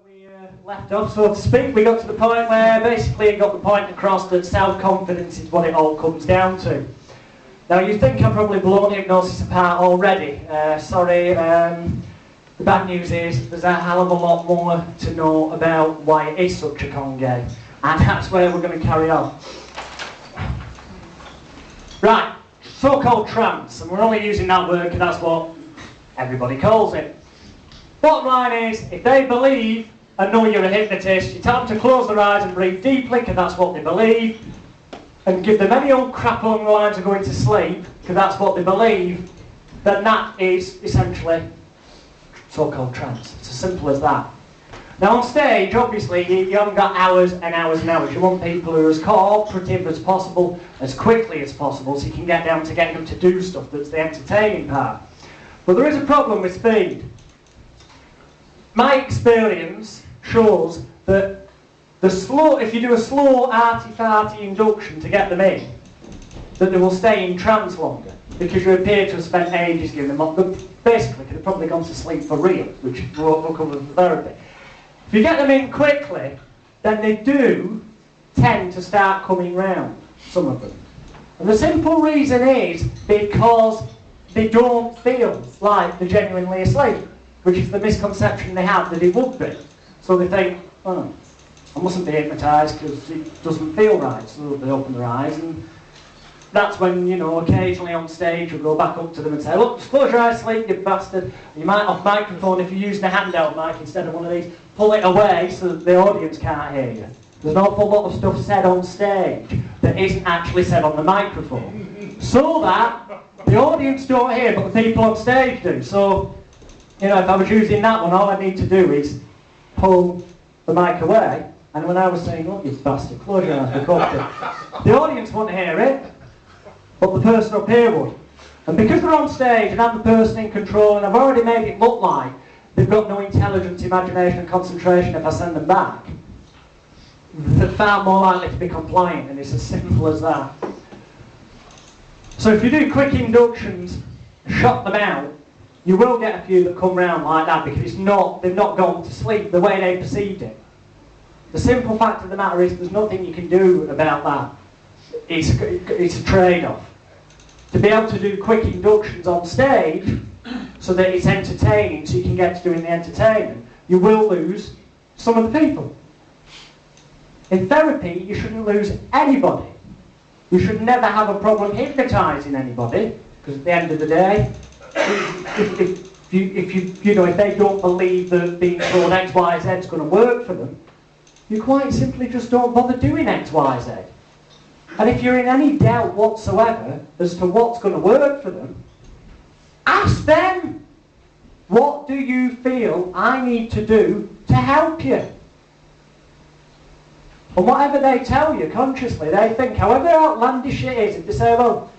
where we left off, so to speak. We got to the point where basically it got the point across that self-confidence is what it all comes down to. Now you think I've probably blown hypnosis apart already. Sorry, the bad news is there's a hell of a lot more to know about why it is such a con game. And that's where we're going to carry on. Right, so-called trance, and we're only using that word because that's what everybody calls it. Bottom line is, if they believe and know you're a hypnotist, you tell them to close their eyes and breathe deeply because that's what they believe, and give them any old crap along the lines of going to sleep because that's what they believe, then that is essentially so-called trance. It's as simple as that. Now on stage, obviously, you haven't got hours and hours and hours. You want people who are as cooperative as possible, as quickly as possible, so you can get down to getting them to do stuff that's the entertaining part. But there is a problem with speed. My experience shows that if you do a slow arty-farty induction to get them in, that they will stay in trance longer because you appear to have spent ages giving them up. Basically, could have probably gone to sleep for real, which will cover the therapy. If you get them in quickly, then they do tend to start coming round, some of them. And the simple reason is because they don't feel like they're genuinely asleep, which is the misconception they have that it would be. So they think, oh, I mustn't be hypnotised because it doesn't feel right. So they open their eyes, and that's when, you know, occasionally on stage you'll go back up to them and say, look, just close your eyes, sleep, you bastard. You might, off microphone, if you're using a handheld mic instead of one of these, pull it away so that the audience can't hear you. There's an awful lot of stuff said on stage that isn't actually said on the microphone. So that the audience don't hear, but the people on stage do. So, you know, if I was using that one, all I need to do is pull the mic away, and when I was saying, look, you bastard, close your eyes, the audience won't hear it, but the person up here would. And because they're on stage and I'm the person in control, and I've already made it look like they've got no intelligence, imagination and concentration if I send them back, they're far more likely to be compliant, and it's as simple as that. So if you do quick inductions, shut them out, you will get a few that come round like that because they've not gone to sleep the way they perceived it. The simple fact of the matter is there's nothing you can do about that. It's a trade-off. To be able to do quick inductions on stage so that it's entertaining, so you can get to doing the entertainment, you will lose some of the people. In therapy, you shouldn't lose anybody. You should never have a problem hypnotising anybody, because at the end of the day, if they don't believe that being told X, Y, Z is going to work for them, you quite simply just don't bother doing X, Y, Z. And if you're in any doubt whatsoever as to what's going to work for them, ask them, what do you feel I need to do to help you? And whatever they tell you consciously, they think, however outlandish it is, if they say, well,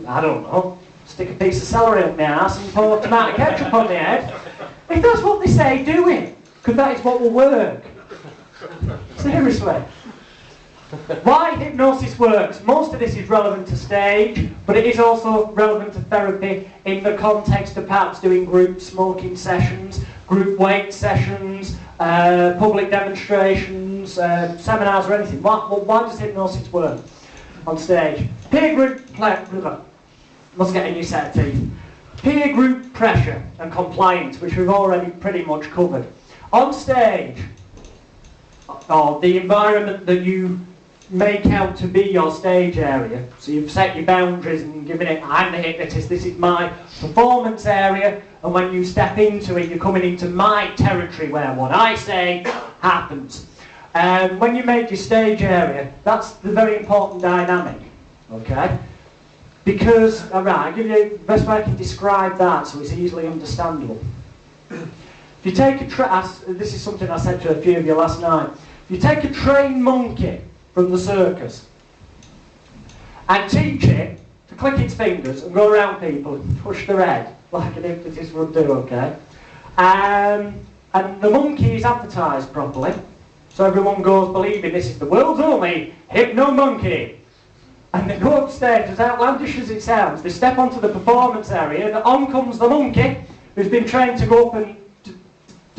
I don't know, stick a piece of celery up my ass and pour tomato ketchup on my head, if that's what they say, do it, because that is what will work. Seriously. Why hypnosis works? Most of this is relevant to stage, but it is also relevant to therapy in the context of perhaps doing group smoking sessions, group weight sessions, public demonstrations, seminars or anything. Why does hypnosis work on stage? Peer group must get a new set of teeth. Peer group pressure and compliance, which we've already pretty much covered. On stage, or the environment that you make out to be your stage area. So you've set your boundaries and given it, I'm the hypnotist, this is my performance area, and when you step into it, you're coming into my territory where what I say happens. When you make your stage area, that's the very important dynamic, okay? Because, I'll give you the best way I can describe that so it's easily understandable. If you take this is something I said to a few of you last night, if you take a trained monkey from the circus and teach it to click its fingers and go around people and push their head like an hypnotist would do, okay? And the monkey is advertised properly, so everyone goes believing this is the world's only hypno monkey. And they go upstairs, as outlandish as it sounds, they step onto the performance area and on comes the monkey who's been trained to go up and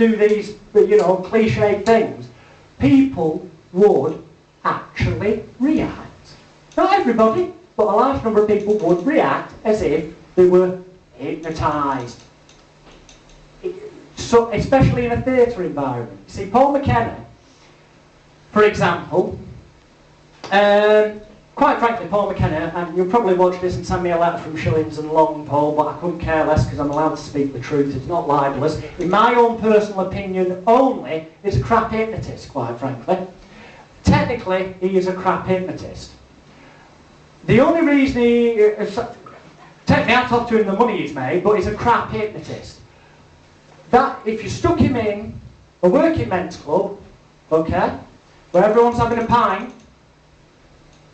do these, cliched things, people would actually react. Not everybody, but a large number of people would react as if they were hypnotised. So, especially in a theatre environment. You see, Paul McKenna, for example, quite frankly, Paul McKenna, and you'll probably watch this and send me a letter from Shillings and Long, Paul, but I couldn't care less because I'm allowed to speak the truth. It's not libelous. In my own personal opinion only, he's a crap hypnotist, quite frankly. Technically, he is a crap hypnotist. The only reason take me out to him the money he's made, but he's a crap hypnotist. That, if you stuck him in a working men's club, okay, where everyone's having a pint,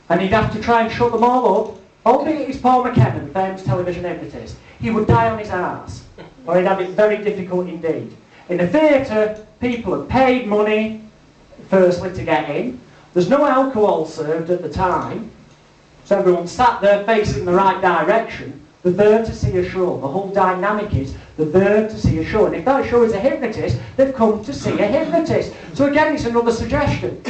and he'd have to try and shut them all up, albeit he's Paul McKenna, the famous television hypnotist, he would die on his arse, or he'd have it very difficult indeed. In the theatre, people have paid money, firstly, to get in. There's no alcohol served at the time, so everyone's sat there facing the right direction. They're there to see a show. The whole dynamic is they're there to see a show. And if that show is a hypnotist, they've come to see a hypnotist. So again, it's another suggestion.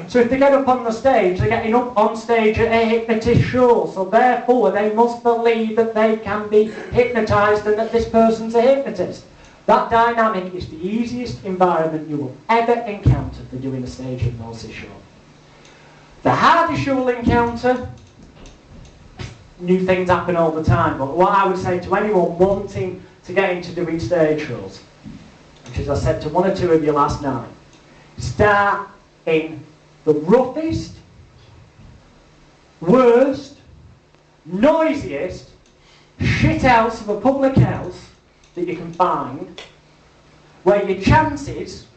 So if they get up on the stage, they're getting up on stage at a hypnotist show. So therefore, they must believe that they can be hypnotised and that this person's a hypnotist. That dynamic is the easiest environment you will ever encounter for doing a stage hypnosis show. The hardest you will encounter, new things happen all the time, but what I would say to anyone wanting to get into doing stage shows, which as I said to one or two of you last night, start in the roughest, worst, noisiest shit house of a public house that you can find, where your chances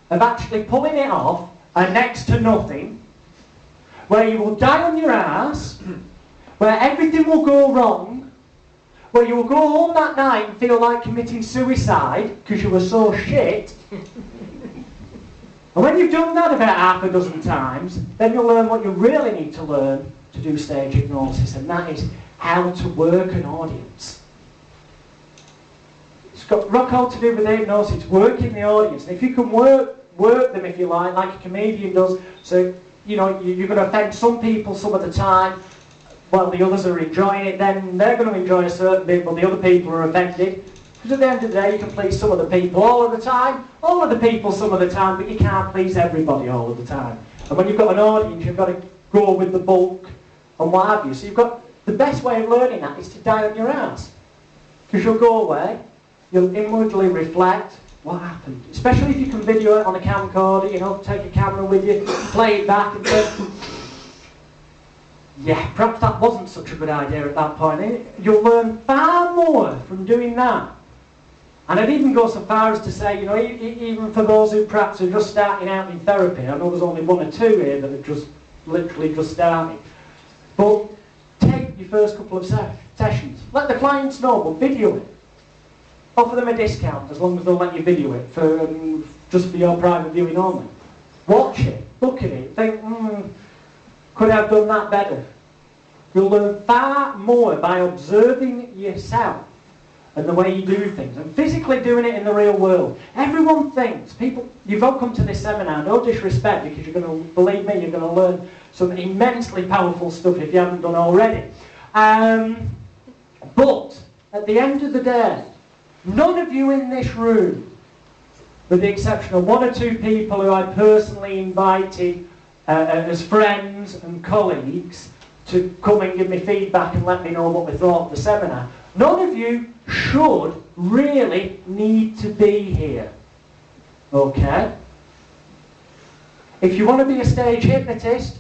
of actually pulling it off are next to nothing, where you will die on your ass, where everything will go wrong, where you will go home that night and feel like committing suicide because you were so shit. And when you've done that about half a dozen times, then you'll learn what you really need to learn to do stage hypnosis, and that is how to work an audience. It's got rock all to do with hypnosis. It's working the audience. And if you can work them, if you like a comedian does, so you're going to offend some people some of the time, while the others are enjoying it, then they're going to enjoy a certain bit, but the other people are offended. Because at the end of the day, you can please some of the people all of the time, all of the people some of the time, but you can't please everybody all of the time. And when you've got an audience, you've got to go with the bulk and what have you. So the best way of learning that is to die on your ass. Because you'll go away, you'll inwardly reflect what happened. Especially if you can video it on a camcorder, take a camera with you, play it back and say, yeah, perhaps that wasn't such a good idea at that point. You'll learn far more from doing that. And I'd even go so far as to say, even for those who perhaps are just starting out in therapy, I know there's only one or two here that are literally just starting, but take your first couple of sessions. Let the clients know, but video it. Offer them a discount as long as they'll let you video it just for your private viewing only. Watch it, look at it, think, could I have done that better? You'll learn far more by observing yourself and the way you do things, and physically doing it in the real world. Everyone thinks, you've all come to this seminar, no disrespect, because you're going to, believe me, you're going to learn some immensely powerful stuff if you haven't done already. But, at the end of the day, none of you in this room, with the exception of one or two people who I personally invited as friends and colleagues to come and give me feedback and let me know what they thought of the seminar, none of you should really need to be here. Okay? If you want to be a stage hypnotist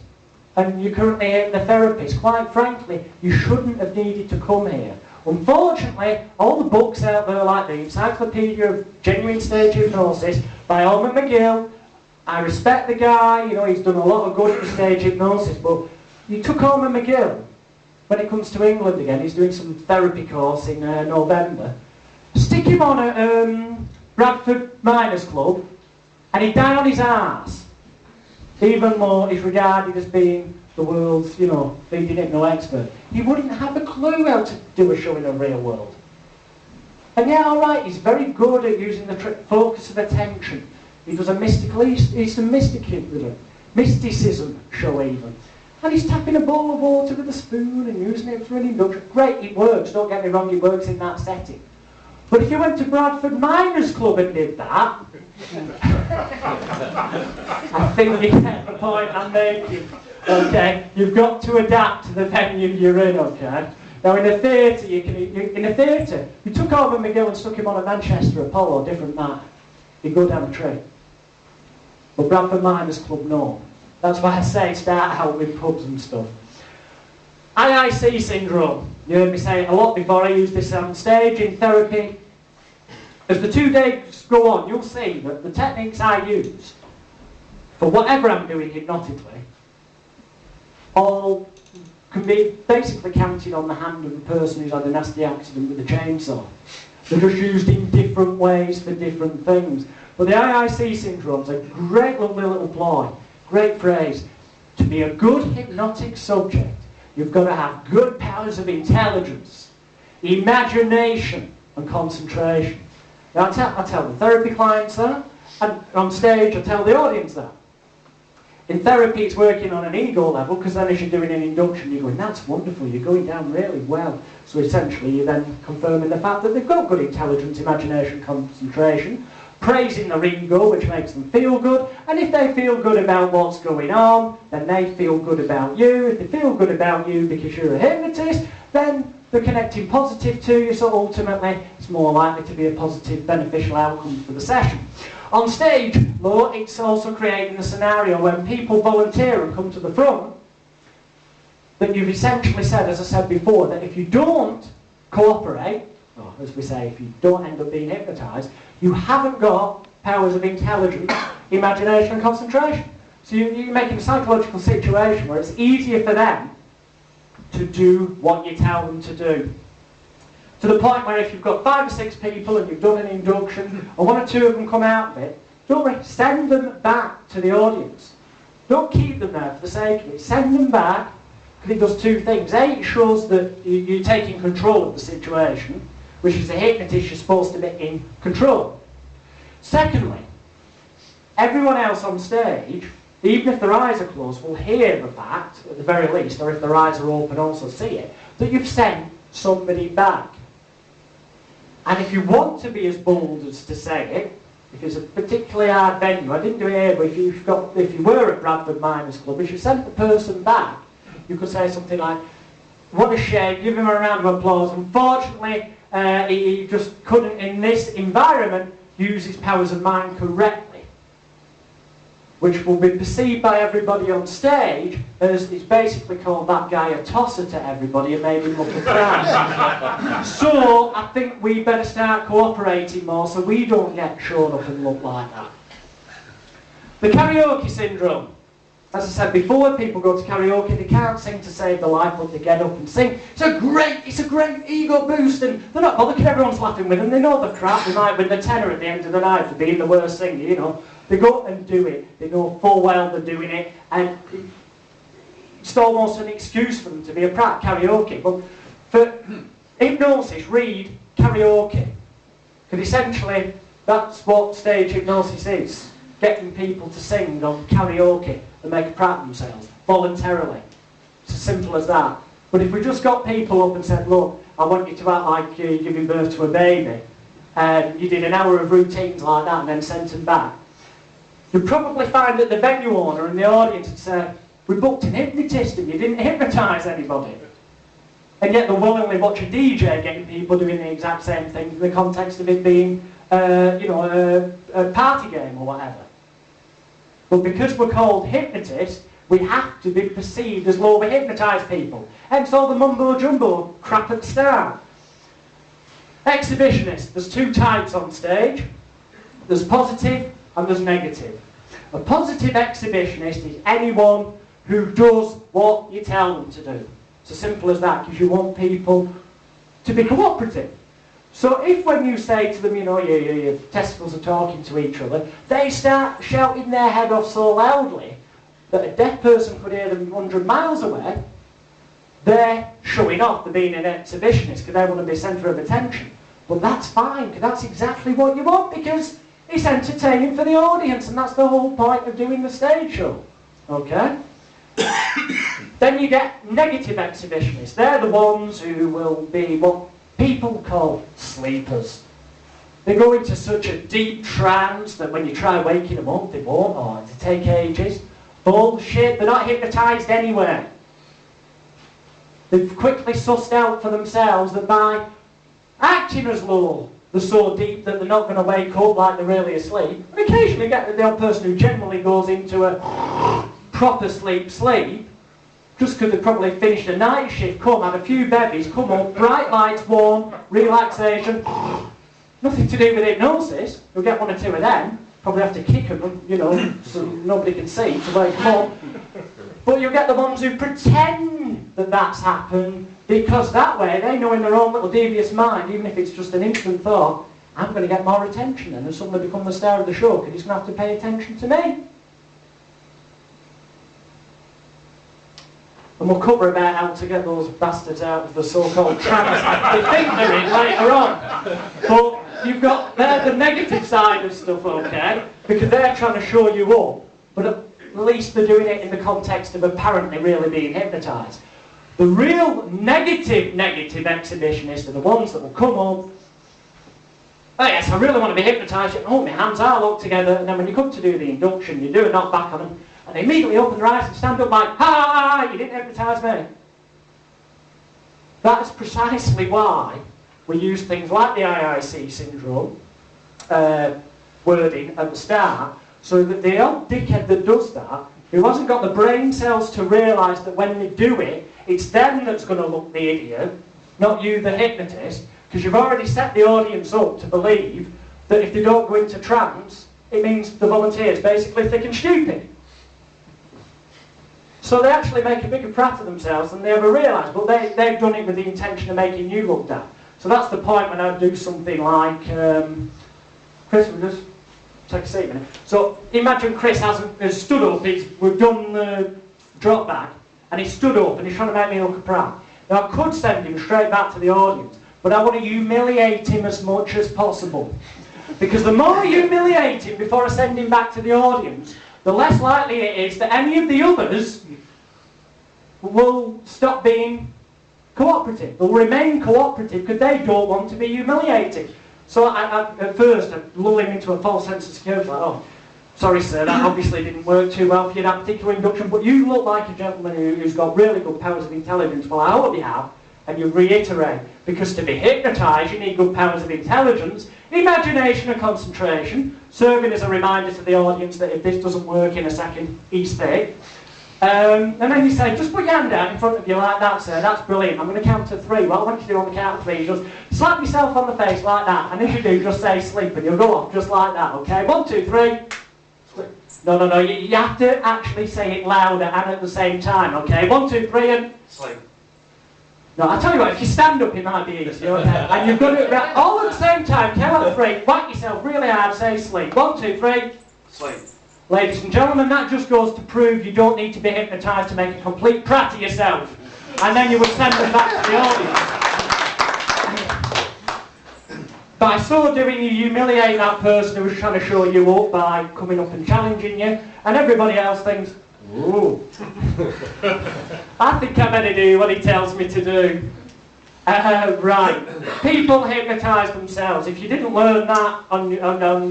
and you're currently a hypnotherapist, quite frankly, you shouldn't have needed to come here. Unfortunately, all the books out there like the Encyclopedia of Genuine Stage Hypnosis by Ormond McGill, I respect the guy, he's done a lot of good for stage hypnosis, but you took Ormond McGill. When it comes to England again, he's doing some therapy course in November. Stick him on at Bradford Miners Club, and he'd die on his arse. Even more, he's regarded as being the world's, leading hypno expert. He wouldn't have a clue how to do a show in the real world. And yeah, all right, he's very good at using the focus of attention. He does a mysticism show even. And he's tapping a bowl of water with a spoon and using it for an induction. Great, it works, don't get me wrong, it works in that setting. But if you went to Bradford Miners Club and did that, I think you get the point I'm making. Okay, you've got to adapt to the venue you're in, okay? Now in a theatre, you took over McGill and stuck him on a Manchester Apollo, different matter. He'd go down a tree. But Bradford Miners Club, no. That's why I say start out with pubs and stuff. IIC syndrome. You heard me say it a lot before. I use this on stage in therapy. As the 2 days go on, you'll see that the techniques I use for whatever I'm doing hypnotically all can be basically counted on the hand of the person who's had a nasty accident with a chainsaw. They're just used in different ways for different things. But the IIC syndrome's a great lovely little ploy, great phrase. To be a good hypnotic subject, you've got to have good powers of intelligence, imagination and concentration. Now I tell the therapy clients that, and on stage I tell the audience that. In therapy it's working on an ego level, because then as you're doing an induction you're going, that's wonderful, you're going down really well. So essentially you're then confirming the fact that they've got good intelligence, imagination, concentration, praising their ego, which makes them feel good, and if they feel good about what's going on, then they feel good about you. If they feel good about you because you're a hypnotist, then they're connecting positive to you, so ultimately it's more likely to be a positive, beneficial outcome for the session. On stage, though, it's also creating a scenario when people volunteer and come to the front, that you've essentially said, as I said before, that if you don't cooperate, or as we say, if you don't end up being hypnotised, you haven't got powers of intelligence, imagination and concentration. So you're making a psychological situation where it's easier for them to do what you tell them to do. To the point where if you've got 5 or 6 people and you've done an induction, and 1 or 2 of them come out of it, don't send them back to the audience. Don't keep them there for the sake of it. Send them back, because it does 2 things. A, it shows that you're taking control of the situation, which as a hypnotist you're supposed to be in control. Secondly, everyone else on stage, even if their eyes are closed, will hear the fact, at the very least, or if their eyes are open also see it, that you've sent somebody back. And if you want to be as bold as to say it, if it's a particularly hard venue, I didn't do it here, but if you were at Bradford Miners Club, if you sent the person back, you could say something like, what a shame, give him a round of applause. Unfortunately, he just couldn't, in this environment, use his powers of mind correctly, which will be perceived by everybody on stage as, it's basically called that guy a tosser to everybody and made him look a crowd. So I think we better start cooperating more so we don't get shown up and look like that. The karaoke syndrome. As I said before, people go to karaoke, they can't sing to save their life, but they get up and sing. It's a great ego boost, and they're not bothered because everyone's laughing with them. They know the crap, they might win the tenner at the end of the night for being the worst singer, you know. They go and do it. They know full well they're doing it, and it's almost an excuse for them to be a prat karaoke. But for hypnosis, read karaoke. Because essentially, that's what stage hypnosis is. Getting people to sing on karaoke and make a prat of themselves, voluntarily. It's as simple as that. But if we just got people up and said, look, I want you to act like you're giving birth to a baby, and you did an hour of routines like that and then sent them back, you'd probably find that the venue owner and the audience would say, we booked an hypnotist and you didn't hypnotise anybody. And yet they'll willingly watch a DJ getting people doing the exact same thing in the context of it being a party game or whatever. But because we're called hypnotists, we have to be perceived as though we hypnotise people. Hence all the mumbo-jumbo crap at the start. Exhibitionists. There's 2 types on stage. There's positive and there's negative. A positive exhibitionist is anyone who does what you tell them to do. It's as simple as that, because you want people to be cooperative. So if when you say to them, you know, your testicles are talking to each other, they start shouting their head off so loudly that a deaf person could hear them 100 miles away, they're showing off, they're being an exhibitionist because they want to be centre of attention. But that's fine, because that's exactly what you want, because it's entertaining for the audience, and that's the whole point of doing the stage show. Okay? Then you get negative exhibitionists. They're the ones who will be what people call sleepers. They go into such a deep trance that when you try waking them up, they won't, or it'll take ages. Bullshit, they're not hypnotised anywhere. They've quickly sussed out for themselves that by acting as though they're so deep that they're not going to wake up like they're really asleep. And occasionally get the odd person who generally goes into a proper sleep, just because they've probably finished a night shift, come, had a few bevies, come up, bright lights, warm, relaxation. Nothing to do with hypnosis. You'll get one or two of them. Probably have to kick them, you know, so nobody can see to wake them up. But you'll get the ones who pretend that that's happened, because that way they know in their own little devious mind, even if it's just an instant thought, I'm going to get more attention and suddenly become the star of the show because he's going to have to pay attention to me. And we'll cover about how to get those bastards out of the so-called trance they think they're in later on. But you've got, they're the negative side of stuff, okay? Because they're trying to show you up, but at least they're doing it in the context of apparently really being hypnotised. The real negative exhibitionists are the ones that will come up, oh yes, I really want to be hypnotised, oh, my hands are locked together, and then when you come to do the induction, you do a knock back on them, and they immediately open their eyes and stand up like, ha, you didn't hypnotise me. That's precisely why we use things like the IIC syndrome wording at the start, so that the old dickhead that does that, who hasn't got the brain cells to realise that when they do it, it's them that's going to look the idiot, not you, the hypnotist, because you've already set the audience up to believe that if they don't go into trance, it means the volunteer's basically thick and stupid. So they actually make a bigger prat of themselves than they ever realise, but they've done it with the intention of making you look down. So that's the point when I do something like, Chris, we'll just take a seat a minute. So imagine Chris has stood up, we've done the drop back, and he stood up and he's trying to make me look a prat. Now I could send him straight back to the audience, but I want to humiliate him as much as possible. Because the more I humiliate him before I send him back to the audience, the less likely it is that any of the others will stop being cooperative. They'll remain cooperative because they don't want to be humiliated. So at first, I lull him into a false sense of security, like, oh, sorry sir, that obviously didn't work too well for you, that particular induction, but you look like a gentleman who's got really good powers of intelligence. Well, I hope you have. And you reiterate, because to be hypnotised, you need good powers of intelligence, imagination and concentration, serving as a reminder to the audience that if this doesn't work in a second, he's thick. And then you say, just put your hand out in front of you like that, sir, that's brilliant. I'm going to count to 3. What I want you to do on the count of 3 is just slap yourself on the face like that, and if you do, just say sleep, and you'll go off just like that, okay? 1, 2, 3. Sleep. No, you have to actually say it louder and at the same time, okay? 1, 2, 3, and sleep. No, I'll tell you what, if you stand up, it might be easier, okay? And you've got to do it all at the same time, count to 3, whack yourself really hard, say sleep. 1, 2, 3. Sleep. Ladies and gentlemen, that just goes to prove you don't need to be hypnotised to make a complete prat of yourself. And then you would send them back to the audience. By so doing, you humiliate that person who's trying to show you up by coming up and challenging you, and everybody else thinks, ooh, I think I better do what he tells me to do. Right, people hypnotise themselves. If you didn't learn that on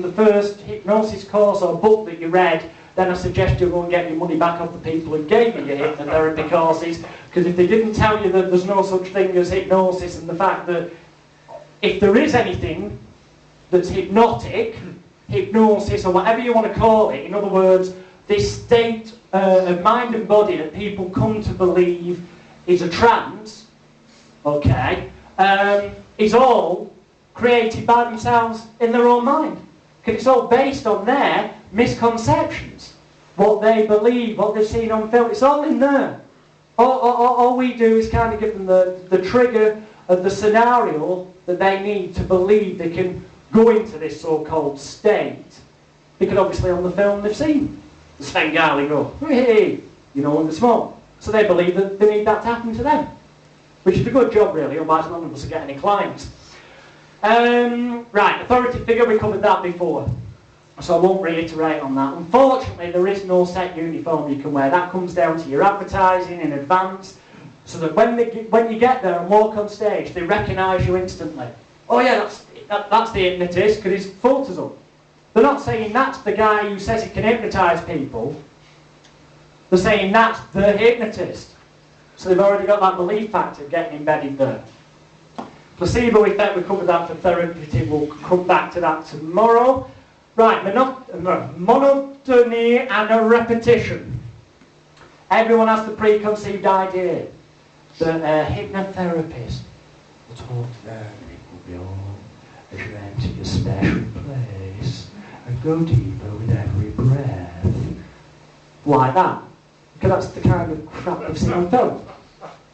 the first hypnosis course or book that you read, then I suggest you go and get your money back off the people who gave you your hypnotherapy courses, because if they didn't tell you that there's no such thing as hypnosis, and the fact that if there is anything that's hypnotic, hypnosis or whatever you want to call it, in other words, this state of mind and body that people come to believe is a trance, okay, is all created by themselves in their own mind. Because it's all based on their misconceptions, what they believe, what they've seen on film, it's all in there. All we do is kind of give them the trigger of the scenario that they need to believe they can go into this so-called state. Because obviously on the film they've seen the Svengali go, hey, you know, in the smoke. So they believe that they need that to happen to them. Which is a good job really, otherwise none of us will get any clients. Right, authority figure, we covered that before. So I won't reiterate on that. Unfortunately, there is no set uniform you can wear. That comes down to your advertising in advance, so that when you get there and walk on stage, they recognise you instantly. Oh yeah, that's the hypnotist, because his photo's up. They're not saying that's the guy who says he can hypnotise people. They're saying that's the hypnotist. So they've already got that belief factor getting embedded there. Placebo effect, we covered that for therapeutic. We'll come back to that tomorrow. Right, monotony and a repetition. Everyone has the preconceived idea that a hypnotherapist will talk to them and it will be all as you enter your special place and go deeper with every breath. Like that. Because that's the kind of crap they've seen on film.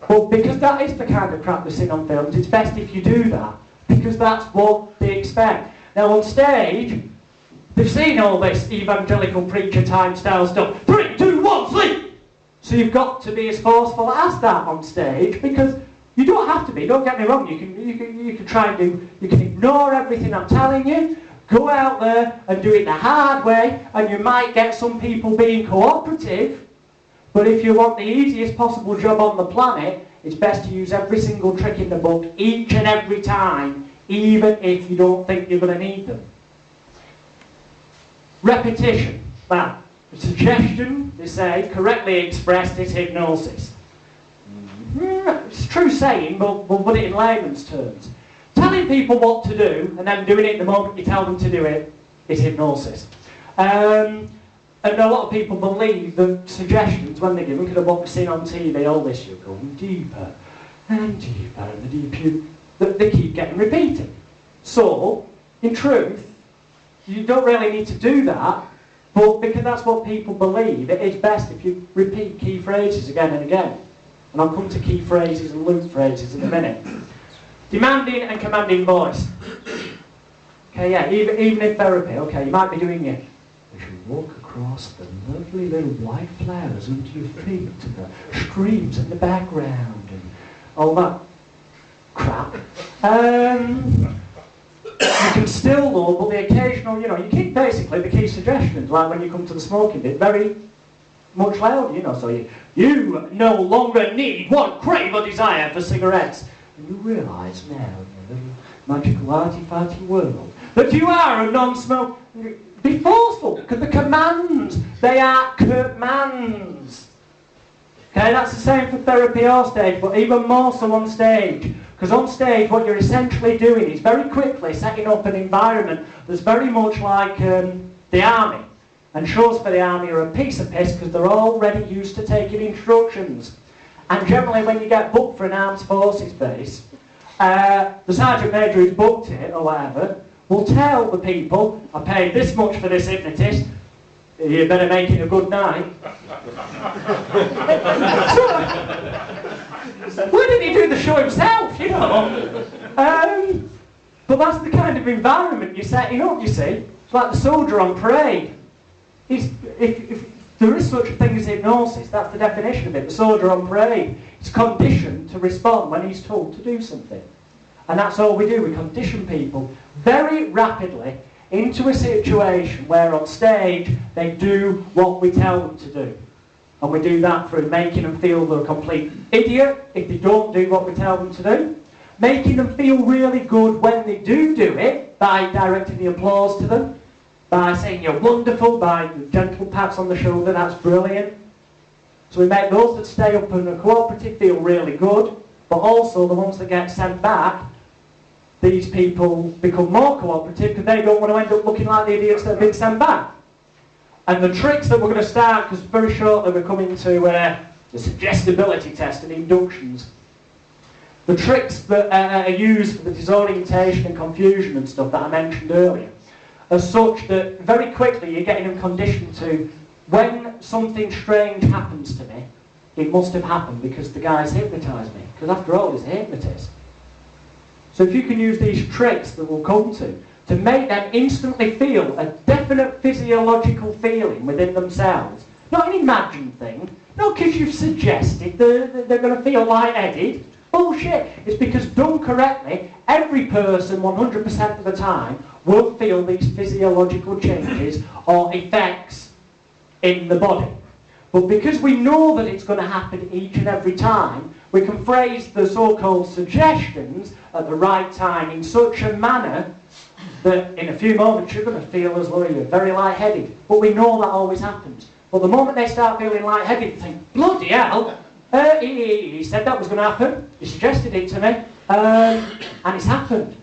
Well, because that is the kind of crap they've seen on films, it's best if you do that. Because that's what they expect. Now on stage, they've seen all this evangelical preacher time style stuff. 3, 2, 1, sleep! So you've got to be as forceful as that on stage, because you don't have to be, don't get me wrong, you can try and do, you can ignore everything I'm telling you, go out there and do it the hard way, and you might get some people being cooperative, but if you want the easiest possible job on the planet, it's best to use every single trick in the book each and every time, even if you don't think you're going to need them. Repetition. Now, suggestion, they say, correctly expressed is hypnosis. It's a true saying, but we'll put it in layman's terms. Telling people what to do and then doing it the moment you tell them to do it is hypnosis. And a lot of people believe that suggestions, when they give them, because of what we've seen on TV, all this, you're going deeper and deeper, and the deeper they keep getting repeated. So, in truth, you don't really need to do that, but because that's what people believe, it is best if you repeat key phrases again and again. And I'll come to key phrases and loop phrases in a minute. Demanding and commanding voice. Okay, yeah, even in therapy, okay, you might be doing it. As you walk across the lovely little white flowers under your feet, and the streams in the background, and all that crap. You can still, though, but the occasional, you keep basically the key suggestions, like when you come to the smoking bit, very much louder, so you no longer need, want, crave or desire for cigarettes. And you realise now, in your little magical arty-farty world, that you are a non-smoker. Be forceful, because the commands, they are commands. Okay, that's the same for therapy or stage, but even more so on stage. Because on stage, what you're essentially doing is very quickly setting up an environment that's very much like the army. And shows for the army are a piece of piss because they're already used to taking instructions. And generally when you get booked for an armed forces base, the sergeant major who's booked it, or whatever, will tell the people, I paid this much for this hypnotist, you better make it a good night. Why didn't he do the show himself, But that's the kind of environment you're setting up, you see. It's like the soldier on parade. If there is such a thing as hypnosis, that's the definition of it. The soldier on parade is conditioned to respond when he's told to do something. And that's all we do. We condition people very rapidly into a situation where on stage they do what we tell them to do. And we do that through making them feel they're a complete idiot if they don't do what we tell them to do. Making them feel really good when they do it by directing the applause to them. By saying you're wonderful, by gentle pats on the shoulder, that's brilliant. So we make those that stay up and are cooperative feel really good, but also the ones that get sent back, these people become more cooperative because they don't want to end up looking like the idiots that have been sent back. And the tricks that we're going to start, because very shortly we're coming to the suggestibility test and inductions. The tricks that are used for the disorientation and confusion and stuff that I mentioned earlier are such that very quickly you're getting them conditioned to, when something strange happens to me, it must have happened because the guy's hypnotised me. Because after all, he's a hypnotist. So if you can use these tricks that we'll come to make them instantly feel a definite physiological feeling within themselves, not an imagined thing, not because you've suggested they're going to feel lightheaded, Bullshit. It's because done correctly, every person 100% of the time will feel these physiological changes or effects in the body. But because we know that it's going to happen each and every time, we can phrase the so-called suggestions at the right time in such a manner that in a few moments you're going to feel as though you're very lightheaded. But we know that always happens. But the moment they start feeling lightheaded, they think, bloody hell, he said that was going to happen. He suggested it to me, and it's happened.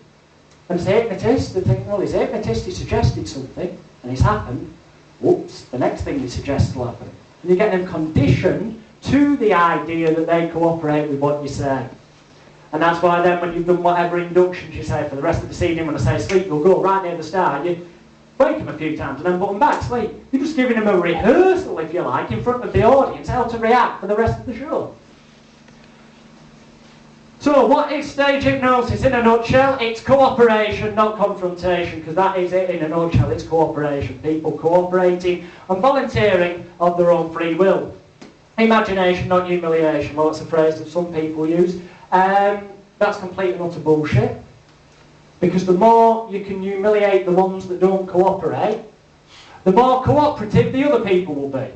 And it's the hypnotist, they think, well, he's a hypnotist, he suggested something, and it's happened. Whoops, the next thing he suggests will happen. And you get them conditioned to the idea that they cooperate with what you say. And that's why then when you've done whatever inductions you say for the rest of the evening, when I say sleep, you'll go right near the start, you wake them a few times and then put them back sleep. You're just giving them a rehearsal, if you like, in front of the audience, how to react for the rest of the show. So what is stage hypnosis in a nutshell? It's cooperation, not confrontation, because that is it in a nutshell, it's cooperation. People cooperating and volunteering of their own free will. Imagination, not humiliation. Well, that's a phrase that some people use. That's complete and utter bullshit. Because the more you can humiliate the ones that don't cooperate, the more cooperative the other people will be.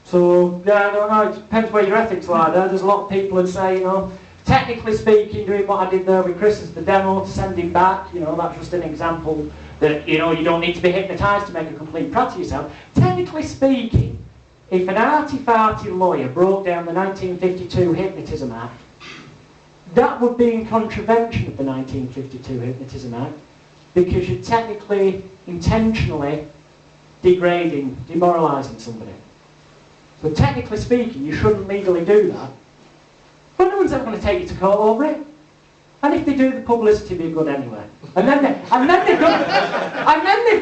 So, yeah, I don't know, it depends where your ethics lie there. There's a lot of people who say, you know, technically speaking, doing what I did there with Chris as the demo to send him back, you know, that's just an example that, you know, you don't need to be hypnotised to make a complete prat of yourself. Technically speaking, if an arty-farty lawyer broke down the 1952 Hypnotism Act, that would be in contravention of the 1952 Hypnotism Act, because you're technically, intentionally degrading, demoralising somebody. So technically speaking, you shouldn't legally do that. But no one's ever going to take you to court over it. And if they do, the publicity will be good anyway. And then they've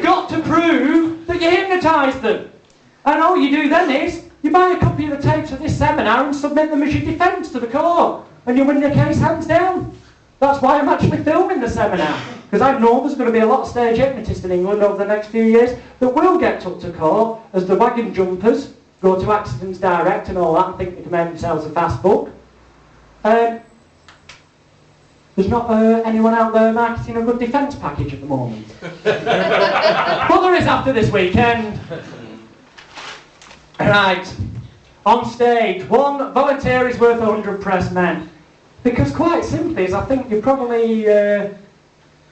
got to prove that you hypnotised them. And all you do then is, you buy a copy of the tapes of this seminar and submit them as your defence to the court. And you win the case hands down. That's why I'm actually filming the seminar. Because I know there's going to be a lot of stage hypnotists in England over the next few years that will get took to court as the wagon jumpers go to Accidents Direct and all that and think they can make themselves a fast book. There's not anyone out there marketing a good defence package at the moment. But there is after this weekend. Right. On stage, one volunteer is worth 100 press men. Because quite simply, as I think you probably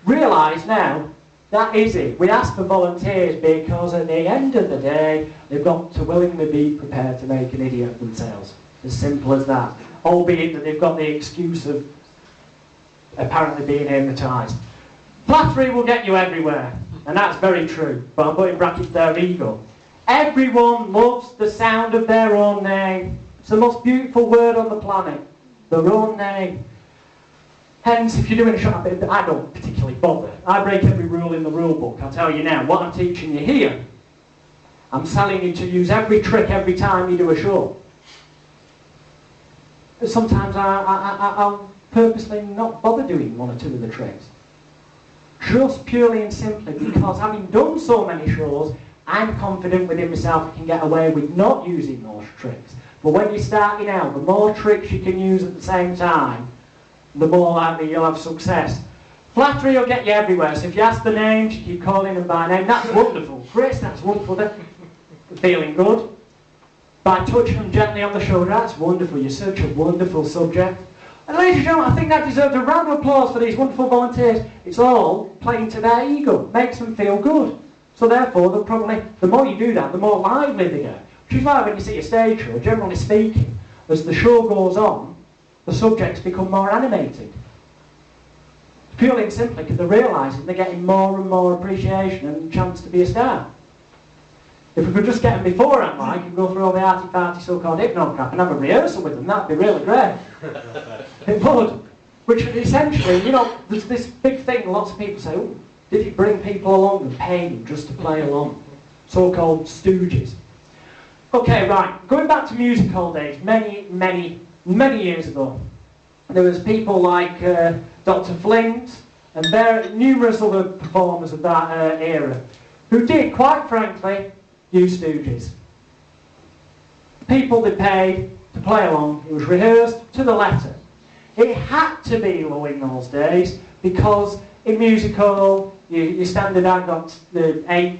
realise now, that is it. We ask for volunteers because at the end of the day, they've got to willingly be prepared to make an idiot of themselves. As simple as that. Albeit that they've got the excuse of apparently being hypnotised. Flattery will get you everywhere. And that's very true. But I'm putting in brackets their ego. Everyone loves the sound of their own name. It's the most beautiful word on the planet. Their own name. Hence, if you're doing a shot, I don't particularly bother. I break every rule in the rule book. I'll tell you now, what I'm teaching you here, I'm telling you to use every trick every time you do a show. Sometimes I'll purposely not bother doing one or two of the tricks. Just purely and simply because having done so many shows, I'm confident within myself I can get away with not using those tricks. But when you're starting out, the more tricks you can use at the same time, the more likely you'll have success. Flattery will get you everywhere. So if you ask the names, you keep calling them by name, that's wonderful. Chris, that's wonderful. They're feeling good. By touching them gently on the shoulder, that's wonderful. You're such a wonderful subject. And ladies and gentlemen, I think that deserves a round of applause for these wonderful volunteers. It's all playing to their ego. Makes them feel good. So therefore, they'll probably, the more you do that, the more lively they get. Which is why when you see a stage show, generally speaking, as the show goes on, the subjects become more animated. Purely and simply because they're realising they're getting more and more appreciation and a chance to be a star. If we could just get them beforehand, like, and go through all the arty-farty so-called hypno crap and have a rehearsal with them, that'd be really great. It would. Which essentially, you know, there's this big thing, lots of people say, oh, did he bring people along and pay them just to play along? So-called stooges. Okay, right, going back to music hall days, many years ago, there was people like Dr. Flint and numerous other performers of that era who did, quite frankly, use stooges. People they paid to play along, it was rehearsed to the letter. It had to be low in those days because in musical, you standard act got the 8,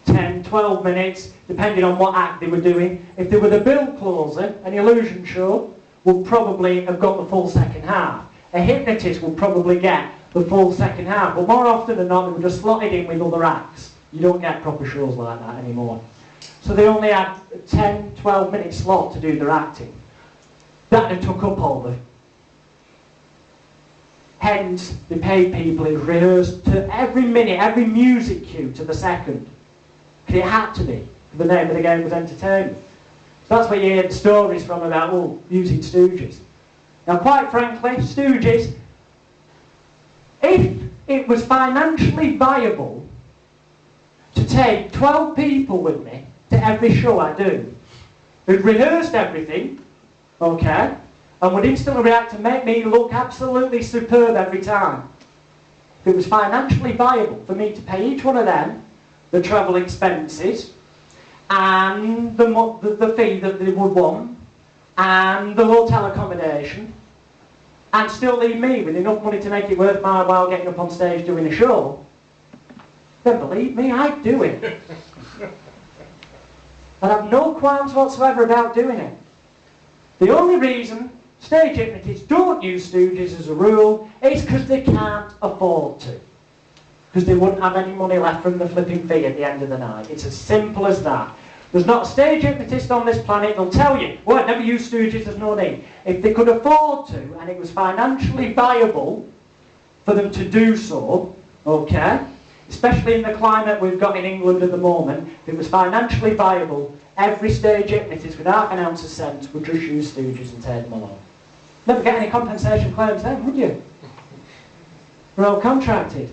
10, 12 minutes, depending on what act they were doing. If they were the bill closer, an illusion show would probably have got the full second half. A hypnotist would probably get the full second half, but more often than not, they were just slotted in with other acts. You don't get proper shows like that anymore. So they only had a 10, 12 minute slot to do their acting. That took up all the... Hence, they paid people who rehearsed to every minute, every music cue to the second. Because it had to be. The name of the game was entertainment. So that's where you hear the stories from about, oh, using Stooges. Now, quite frankly, Stooges, if it was financially viable to take 12 people with me to every show I do, who'd rehearsed everything, okay, and would instantly react and make me look absolutely superb every time. If it was financially viable for me to pay each one of them the travel expenses and the fee that they would want and the hotel accommodation and still leave me with enough money to make it worth my while getting up on stage doing a show, then believe me, I'd do it. I'd have no qualms whatsoever about doing it. The only reason stage hypnotists don't use Stooges as a rule is because they can't afford to. Because they wouldn't have any money left from the flipping fee at the end of the night. It's as simple as that. There's not a stage hypnotist on this planet that'll tell you, well, I've never used Stooges, there's no need. If they could afford to, and it was financially viable for them to do so, okay, especially in the climate we've got in England at the moment, if it was financially viable, every stage hypnotist with half an ounce of sense would just use Stooges and take them along. Never get any compensation claims then, would you? We're all contracted.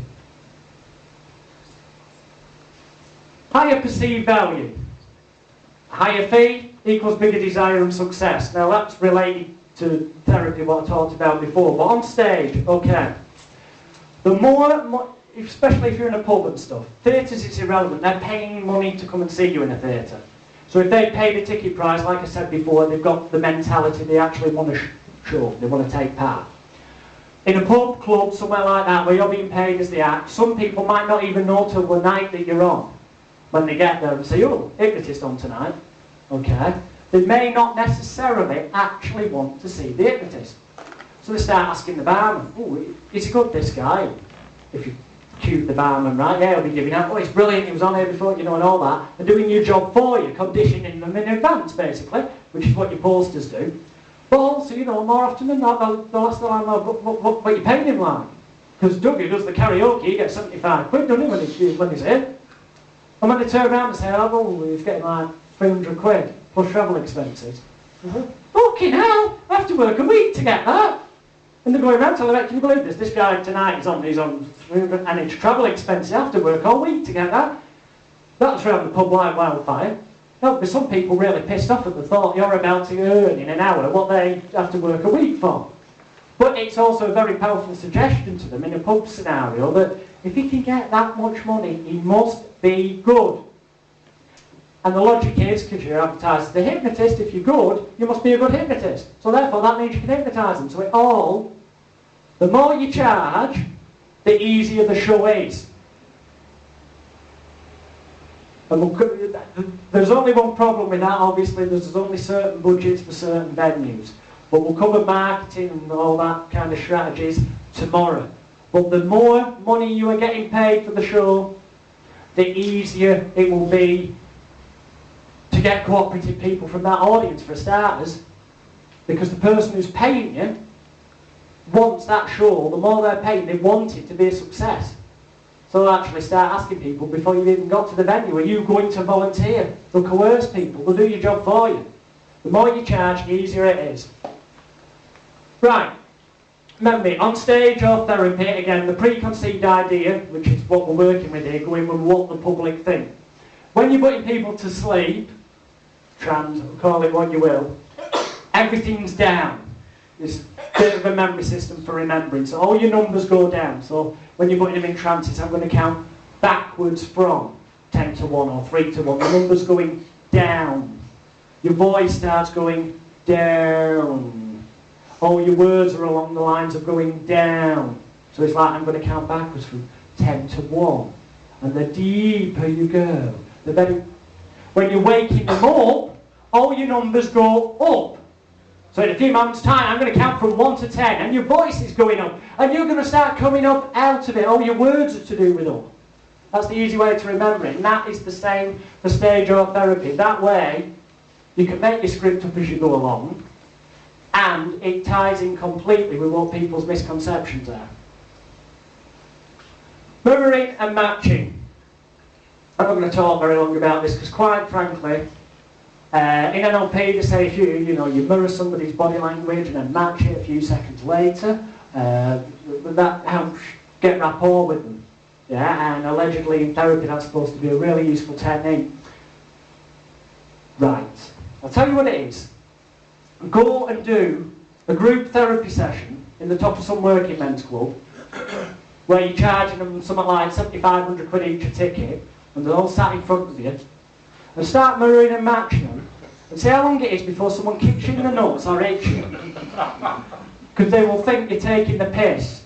Higher perceived value. Higher fee equals bigger desire and success. Now that's related to therapy, what I talked about before. But on stage, okay. The more, especially if you're in a pub and stuff, theatres it's irrelevant. They're paying money to come and see you in a theatre. So if they pay the ticket price, like I said before, they've got the mentality they actually want to show, they want to take part. In a pub, club, somewhere like that, where you're being paid as the act, some people might not even know till the night that you're on. When they get there and say, oh, hypnotist on tonight, okay, they may not necessarily actually want to see the hypnotist. So they start asking the barman, oh, is he good, this guy? If you cue the barman, right, yeah, he'll be giving out, oh, it's brilliant, he was on here before, you know, and all that. They're doing your job for you, conditioning them in advance, basically, which is what your posters do. But also, you know, more often than not, they'll ask the landlord, what you paying him like? Because Doug, who does the karaoke, he gets 75 quid, doesn't he, when he's here? And when they turn around and say, oh, he's getting like 300 quid plus travel expenses. Fucking hell, I have to work a week to get that. And they're going around telling me, can you believe this? This guy tonight he's on 300 and it's travel expenses. I have to work all week to get that. That's around the pub like wildfire. There'll be some people really pissed off at the thought you're about to earn in an hour what they have to work a week for. But it's also a very powerful suggestion to them in a pub scenario that if he can get that much money, he must be good. And the logic is, because you're advertised as the hypnotist, if you're good, you must be a good hypnotist. So therefore that means you can hypnotise them. So the more you charge, the easier the show is. And there's only one problem with that, obviously, there's only certain budgets for certain venues. But we'll cover marketing and all that kind of strategies tomorrow. But the more money you are getting paid for the show, the easier it will be to get cooperative people from that audience, for starters, because the person who's paying you wants that show. The more they're paying, they want it to be a success. So they'll actually start asking people before you've even got to the venue, are you going to volunteer? They'll coerce people, they'll do your job for you. The more you charge, the easier it is. Right. Remember me, on stage or therapy, again, the preconceived idea, which is what we're working with here, going with what the public think. When you're putting people to sleep, trance, call it what you will, everything's down. There's a bit of a memory system for remembering, so all your numbers go down. So when you're putting them in trances, I'm going to count backwards from 10 to 1 or 3 to 1. The number's going down. Your voice starts going down. All your words are along the lines of going down. So it's like I'm going to count backwards from 10 to 1. And the deeper you go, the better. When you're waking them up, all your numbers go up. So in a few moments' time, I'm going to count from 1 to 10, and your voice is going up. And you're going to start coming up out of it. All your words are to do with up. That's the easy way to remember it. And that is the same for stage or therapy. That way, you can make your script up as you go along, and it ties in completely with what people's misconceptions are. Mirroring and matching. I'm not going to talk very long about this because, quite frankly, in NLP they say if you mirror somebody's body language and then match it a few seconds later, that helps get rapport with them. Yeah, and allegedly in therapy that's supposed to be a really useful technique. Right, I'll tell you what it is. Go and do a group therapy session in the top of some working men's club where you're charging them something like 7,500 quid each a ticket, and they're all sat in front of you, and start mirroring and matching them, and see how long it is before someone kicks you in the nuts or hits you. Because they will think you're taking the piss.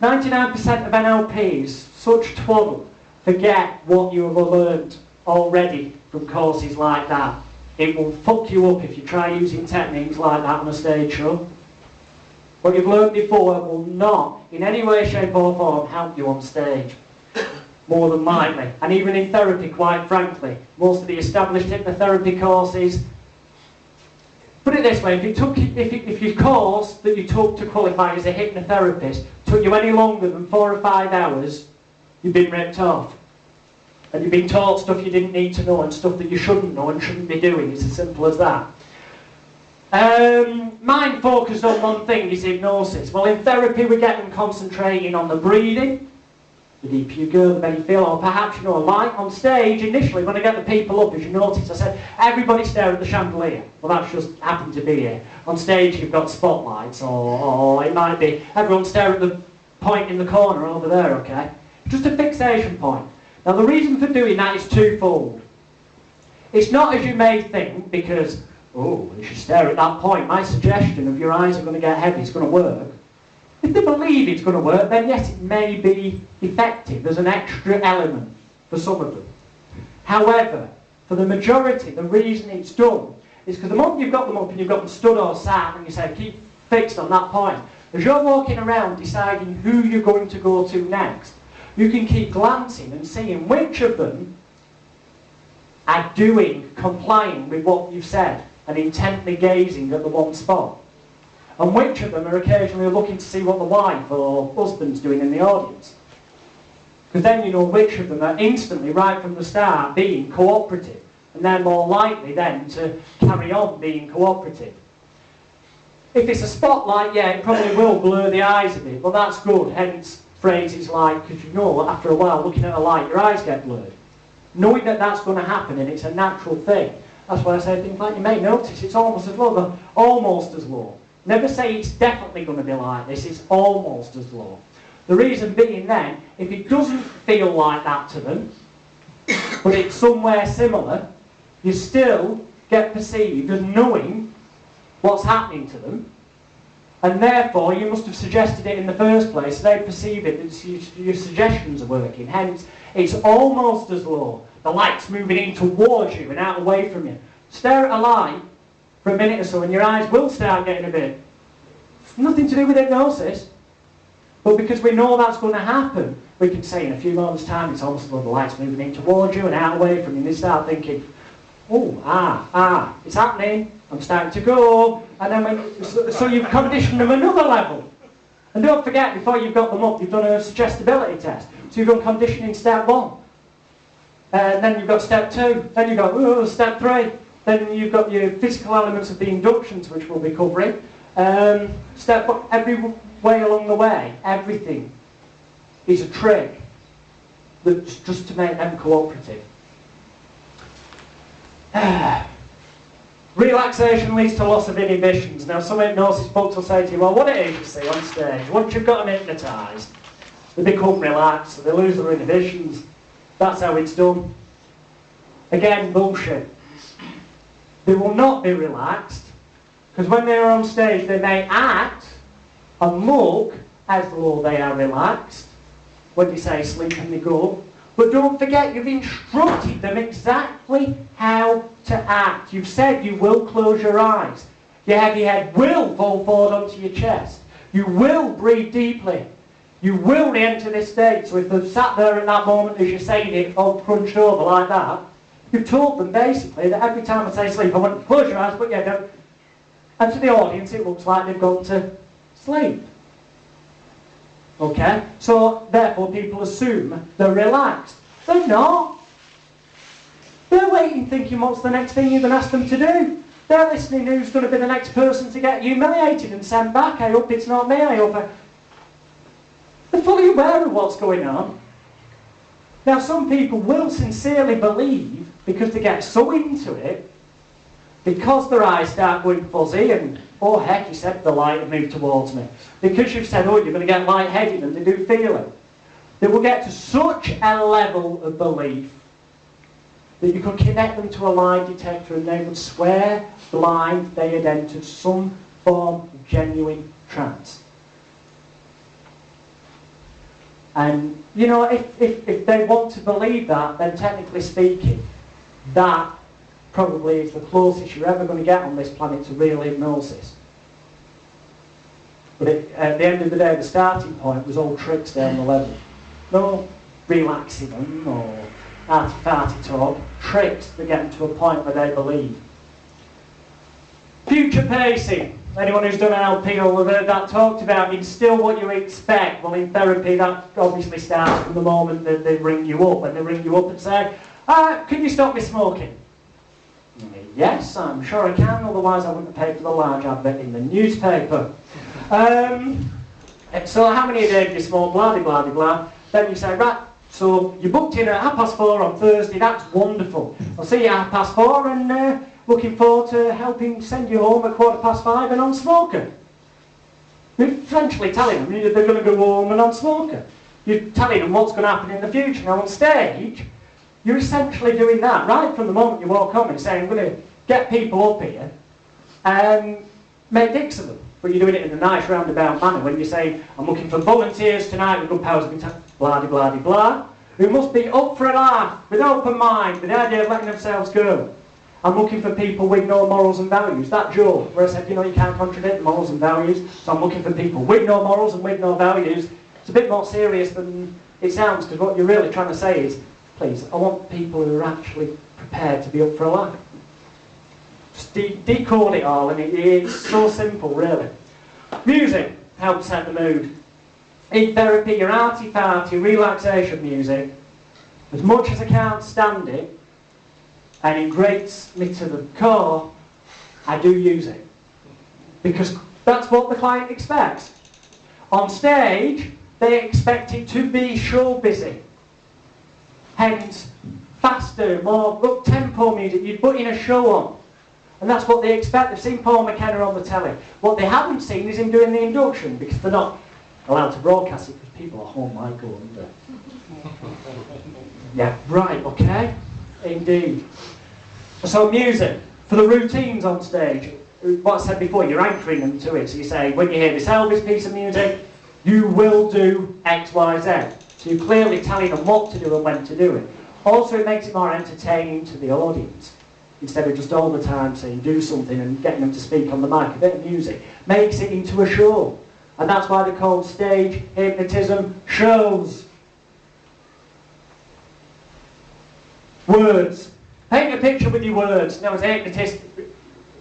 99% of NLPs, such twaddle, forget what you have learned already from courses like that. It will fuck you up if you try using techniques like that on a stage show. What you've learned before will not, in any way, shape or form, help you on stage. More than likely. And even in therapy, quite frankly, most of the established hypnotherapy courses, put it this way, if your course that you took to qualify as a hypnotherapist took you any longer than 4 or 5 hours, you've been ripped off. And you've been taught stuff you didn't need to know and stuff that you shouldn't know and shouldn't be doing. It's as simple as that. Mind focused on one thing is hypnosis. Well, in therapy we get them concentrating on the breathing. The deeper you go, the better you feel. Or perhaps, like on stage, initially when I get the people up, as you notice, I said, everybody stare at the chandelier. Well, that's just happened to be it. On stage you've got spotlights, or it might be everyone stare at the point in the corner over there, okay? Just a fixation point. Now the reason for doing that is twofold. It's not as you may think, because, you should stare at that point. My suggestion of your eyes are going to get heavy, it's going to work. If they believe it's going to work, then yes, it may be effective. There's an extra element for some of them. However, for the majority, the reason it's done is because the moment you've got them up and you've got them stood or sat and you say, keep fixed on that point, as you're walking around deciding who you're going to go to next, you can keep glancing and seeing which of them are complying with what you've said and intently gazing at the one spot. And which of them are occasionally looking to see what the wife or husband's doing in the audience. Because then you know which of them are instantly, right from the start, being cooperative. And they're more likely then to carry on being cooperative. If it's a spotlight, yeah, it probably will blur the eyes a bit, but that's good. Hence phrases like, because after a while, looking at a light, your eyes get blurred. Knowing that that's going to happen and it's a natural thing. That's why I say things like, you may notice it's almost as low, but almost as low. Never say it's definitely going to be like this, it's almost as low. The reason being then, if it doesn't feel like that to them, but it's somewhere similar, you still get perceived as knowing what's happening to them, and therefore you must have suggested it in the first place, so they perceive it that your suggestions are working. Hence, it's almost as low. The light's moving in towards you and out away from you. Stare at a light for a minute or so and your eyes will start getting a bit. It's nothing to do with hypnosis. But because we know that's going to happen, we can say in a few moments' time, it's almost as though the light's moving in towards you and out away from you. And you start thinking, it's happening. I'm starting to go. And then so you've conditioned them another level. And don't forget, before you've got them up, you've done a suggestibility test. So you've done conditioning step 1. And then you've got step 2. Then you've got step 3. Then you've got your physical elements of the inductions, which we'll be covering. Every way along the way, everything is a trick that's just to make them cooperative. Relaxation leads to loss of inhibitions. Now, some hypnosis books will say to you, well, what it is, you see, on stage, once you've got them hypnotised, they become relaxed, so they lose their inhibitions. That's how it's done. Again, bullshit. They will not be relaxed, Because when they're on stage, they may act and look as though they are relaxed. When you say sleep and they go. But don't forget, you've instructed them exactly how to act. You've said you will close your eyes. Your heavy head will fall forward onto your chest. You will breathe deeply. You will re-enter this state. So if they've sat there at that moment as you're saying it, all crunched over like that, you've told them basically that every time I say sleep, I want you to close your eyes, put your head down. And to the audience, it looks like they've gone to sleep. Okay? So, therefore, people assume they're relaxed. They're not. They're waiting, thinking, what's the next thing you're going to ask them to do? They're listening, who's going to be the next person to get humiliated and sent back. I hope it's not me, I hope They're fully aware of what's going on. Now, some people will sincerely believe, because they get so into it, because their eyes start going fuzzy and, oh heck, you said the light and moved towards me. Because you've said, oh, you're going to get lightheaded, and they do feel it. They will get to such a level of belief that you could connect them to a lie detector and they would swear blind they had entered some form of genuine trance. And, you know, if they want to believe that, then technically speaking, that probably is the closest you're ever going to get on this planet to real hypnosis. But at the end of the day, the starting point was all tricks down the level. No relaxing them or arty-farty talk. Tricks that get them to a point where they believe. Future pacing. Anyone who's done an LP will have heard that talked about. Instill what you expect. Well, in therapy, that obviously starts from the moment that they ring you up. When they ring you up and say, can you stop me smoking? Yes, I'm sure I can, otherwise I wouldn't have paid for the large advert in the newspaper. So how many a day do you smoke? Blah, blah, blah, blah. Then you say, right, so you booked in at 4:30 on Thursday, that's wonderful. I'll see you at 4:30 and looking forward to helping send you home at 5:15 a non-smoker. You're essentially telling them they're going to go home a non-smoker. You're telling them what's going to happen in the future. Now on stage, you're essentially doing that right from the moment you walk on and saying, I'm going to get people up here and make dicks of them. But you're doing it in a nice roundabout manner when you say, I'm looking for volunteers tonight with good powers of intent, blah, blah, blah, blah, who must be up for a laugh, with open mind, with the idea of letting themselves go. I'm looking for people with no morals and values. That joke, where I said, you know, you can't contradict morals and values, so I'm looking for people with no morals and with no values. It's a bit more serious than it sounds, because what you're really trying to say is, please, I want people who are actually prepared to be up for a laugh. Just decode it all, and it's so simple, really. Music helps set the mood. In therapy, your arty-farty relaxation music, as much as I can't stand it, and it grates me to the core, I do use it. Because that's what the client expects. On stage, they expect it to be show busy. Hence, faster, more up-tempo music. You'd put in a show on. And that's what they expect. They've seen Paul McKenna on the telly. What they haven't seen is him doing the induction, because they're not allowed to broadcast it, because people at home might go under. Yeah, right, okay. Indeed. So music, for the routines on stage, what I said before, you're anchoring them to it. So you say, when you hear this Elvis piece of music, you will do X, Y, Z. So you're clearly telling them what to do and when to do it. Also, it makes it more entertaining to the audience. Instead of just all the time saying do something and getting them to speak on the mic. A bit of music makes it into a show. And that's why they're called stage hypnotism shows. Words. Paint a picture with your words. Now, as a hypnotist,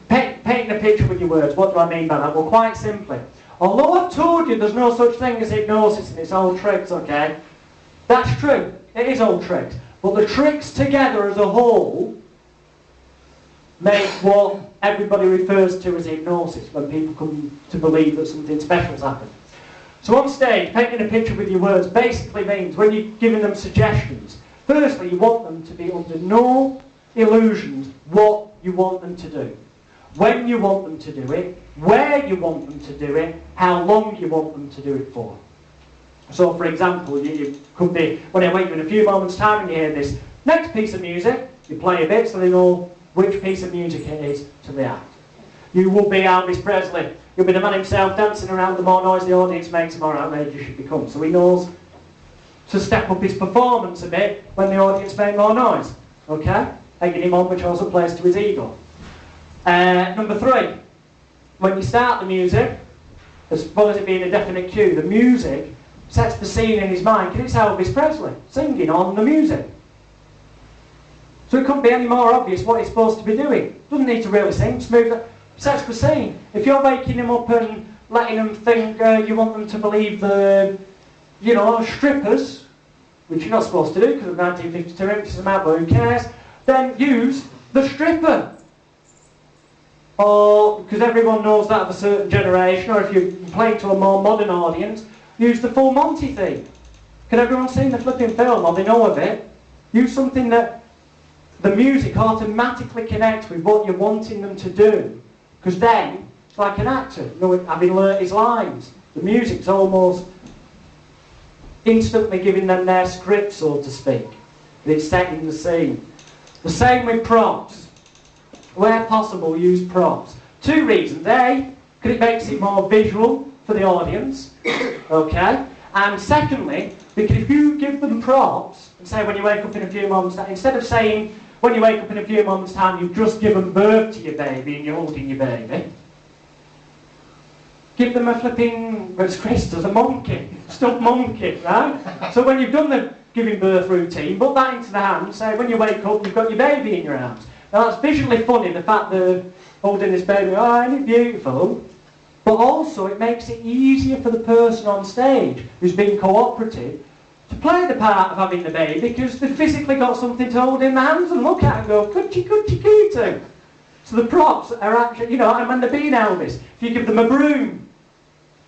painting a picture with your words. What do I mean by that? Well, quite simply. Although I've told you there's no such thing as hypnosis and it's all tricks, okay? That's true. It is all tricks. But the tricks together as a whole make what everybody refers to as hypnosis, when people come to believe that something special's happened. So on stage, painting a picture with your words basically means when you're giving them suggestions, firstly, you want them to be under no illusions what you want them to do. When you want them to do it, where you want them to do it, how long you want them to do it for. So, for example, you could be, when I wait in a few moments' time and you hear this next piece of music, you play a bit so they know which piece of music it is to react. You will be Elvis Presley. You'll be the man himself dancing around. The more noise the audience makes, the more outrageous you become. So he knows to step up his performance a bit when the audience make more noise. Okay? Egging him on, which also plays to his ego. Number 3, when you start the music, as well as it being a definite cue, the music sets the scene in his mind, because it's Elvis Presley singing on the music. So it couldn't be any more obvious what he's supposed to be doing. Doesn't need to really sing, smooth, sets the scene. If you're waking him up and letting them think you want them to believe the, you know, strippers, which you're not supposed to do because of 1952 emphasis about, but who cares, then use the stripper. Or, because everyone knows that of a certain generation, or if you're playing to a more modern audience, use the Full Monty theme. Can everyone see the flipping film, or they know of it? Use something that the music automatically connects with what you're wanting them to do. Because then, it's like an actor, you know, having learnt his lines. The music's almost instantly giving them their script, so to speak. It's setting the scene. The same with props. Where possible, use props. 2 reasons. A, because it makes it more visual for the audience. Okay? And secondly, because if you give them props, and say when you wake up in a few moments' time, instead of saying when you wake up in a few moments' time, you've just given birth to your baby and you're holding your baby, give them a flipping, well, as Chris does, a monkey, stuffed monkey, right? So when you've done the giving birth routine, put that into the hand, say when you wake up, you've got your baby in your arms. Now that's visually funny, the fact that holding this baby, oh, isn't it beautiful? But also it makes it easier for the person on stage who's being cooperative to play the part of having the baby, because they've physically got something to hold in their hands and look at and go, coochie, coochie, coochie. So the props are actually, you know, and when they're being Elvis, if you give them a broom,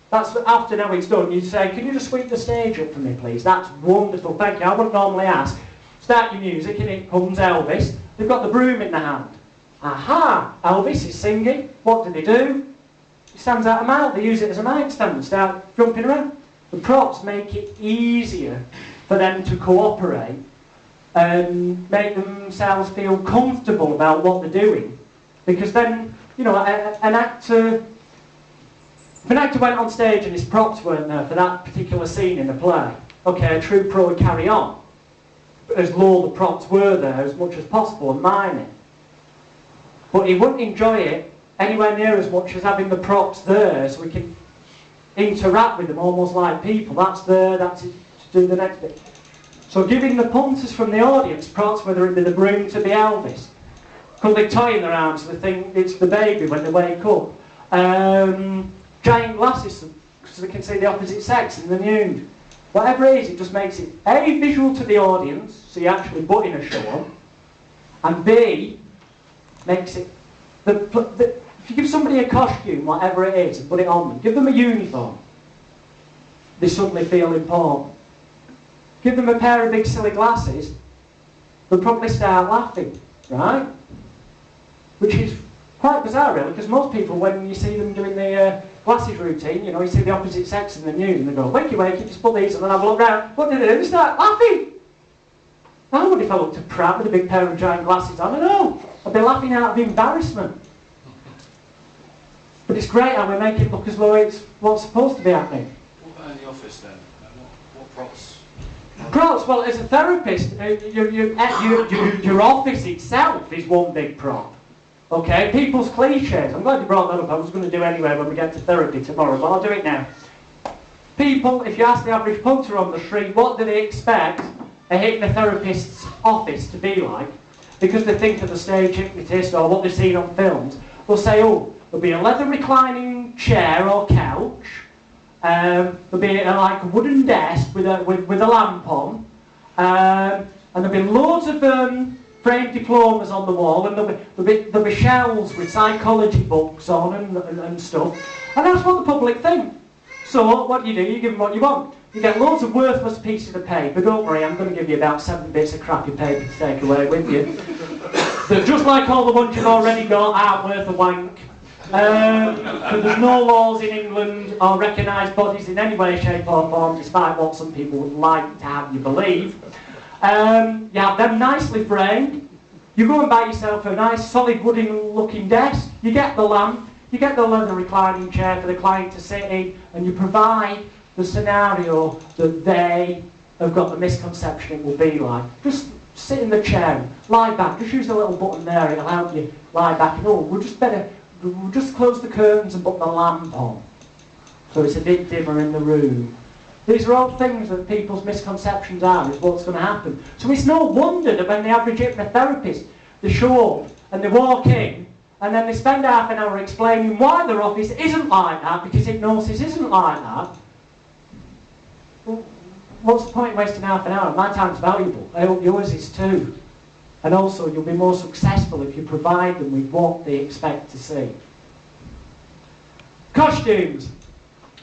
that's after now it's done, you say, can you just sweep the stage up for me, please? That's wonderful, thank you. I wouldn't normally ask. Start your music and it comes Elvis. They've got the broom in the hand. Aha! Elvis is singing. What do? He stands out a mile. They use it as a mic stand and start jumping around. The props make it easier for them to cooperate and make themselves feel comfortable about what they're doing. Because then, you know, an actor... If an actor went on stage and his props weren't there for that particular scene in the play, okay, a true pro would carry on. But as low the props were there as much as possible and mime it. But he wouldn't enjoy it anywhere near as much as having the props there so we can interact with them almost like people. That's there, that's it, to do the next bit. So giving the punters from the audience props, whether it be the broom to be Elvis, because they toy in their arms, they think it's the baby when they wake up. Giant glasses so they can see the opposite sex in the nude. Whatever it is, it just makes it A, visual to the audience, so you're actually putting a show on, and B, makes it... if you give somebody a costume, whatever it is, and put it on them, give them a uniform, they suddenly feel important. Give them a pair of big silly glasses, they'll probably start laughing, right? Which is quite bizarre, really, because most people, when you see them doing the glasses routine, you know, you see the opposite sex in the nude, and they go, wakey, wakey, just put these, and then have a look round. What do? They start laughing. I would if I looked at Pratt with a big pair of giant glasses on. I don't know. I'd be laughing out of embarrassment. But it's great how we make it look as though it's what's supposed to be happening. What about in the office then? What props? Props, well, as a therapist, your office itself is one big prop. Okay, people's cliches. I'm glad you brought that up. I was going to do anyway when we get to therapy tomorrow, but I'll do it now. People, if you ask the average punter on the street, what do they expect a hypnotherapist's office to be like? Because they think of the stage hypnotist or what they've seen on films, they'll say, oh, there'll be a leather reclining chair or couch, there'll be like a wooden desk with a lamp on, and there'll be loads of framed diplomas on the wall, and there'll be shelves with psychology books on and stuff. And that's what the public think. So what do? You give them what you want. You get loads of worthless pieces of paper. Don't worry, I'm going to give you about 7 bits of crappy paper to take away with you. That just like all the ones you've already got, aren't worth a wank. Because there's no laws in England or recognised bodies in any way, shape or form, despite what some people would like to have you believe. You have them nicely framed. You go and buy yourself a nice solid wooden looking desk. You get the lamp. You get the leather reclining chair for the client to sit in, and you provide the scenario that they have got the misconception it will be like. Just sit in the chair, lie back, just use the little button there, it'll help you lie back. And we'll just close the curtains and put the lamp on, so it's a bit dimmer in the room. These are all things that people's misconceptions are, is what's going to happen. So it's no wonder that when the average hypnotherapist, they show up and they walk in, and then they spend half an hour explaining why their office isn't like that, because hypnosis isn't like that. Well, what's the point in wasting half an hour? My time's valuable. I hope yours is too. And also, you'll be more successful if you provide them with what they expect to see. Costumes.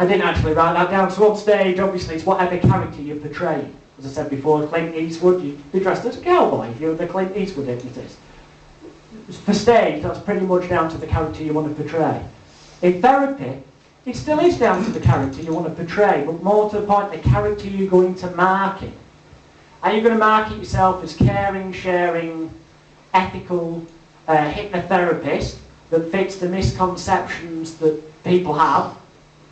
I didn't actually write that down. So on stage, obviously, it's whatever character you portray. As I said before, Clint Eastwood, you'd be dressed as a cowboy if you're the Clint Eastwood hypnotist. For stage, that's pretty much down to the character you want to portray. In therapy, it still is down to the character you want to portray, but more to the point, the character you're going to market. Are you going to market yourself as caring, sharing, ethical hypnotherapist that fits the misconceptions that people have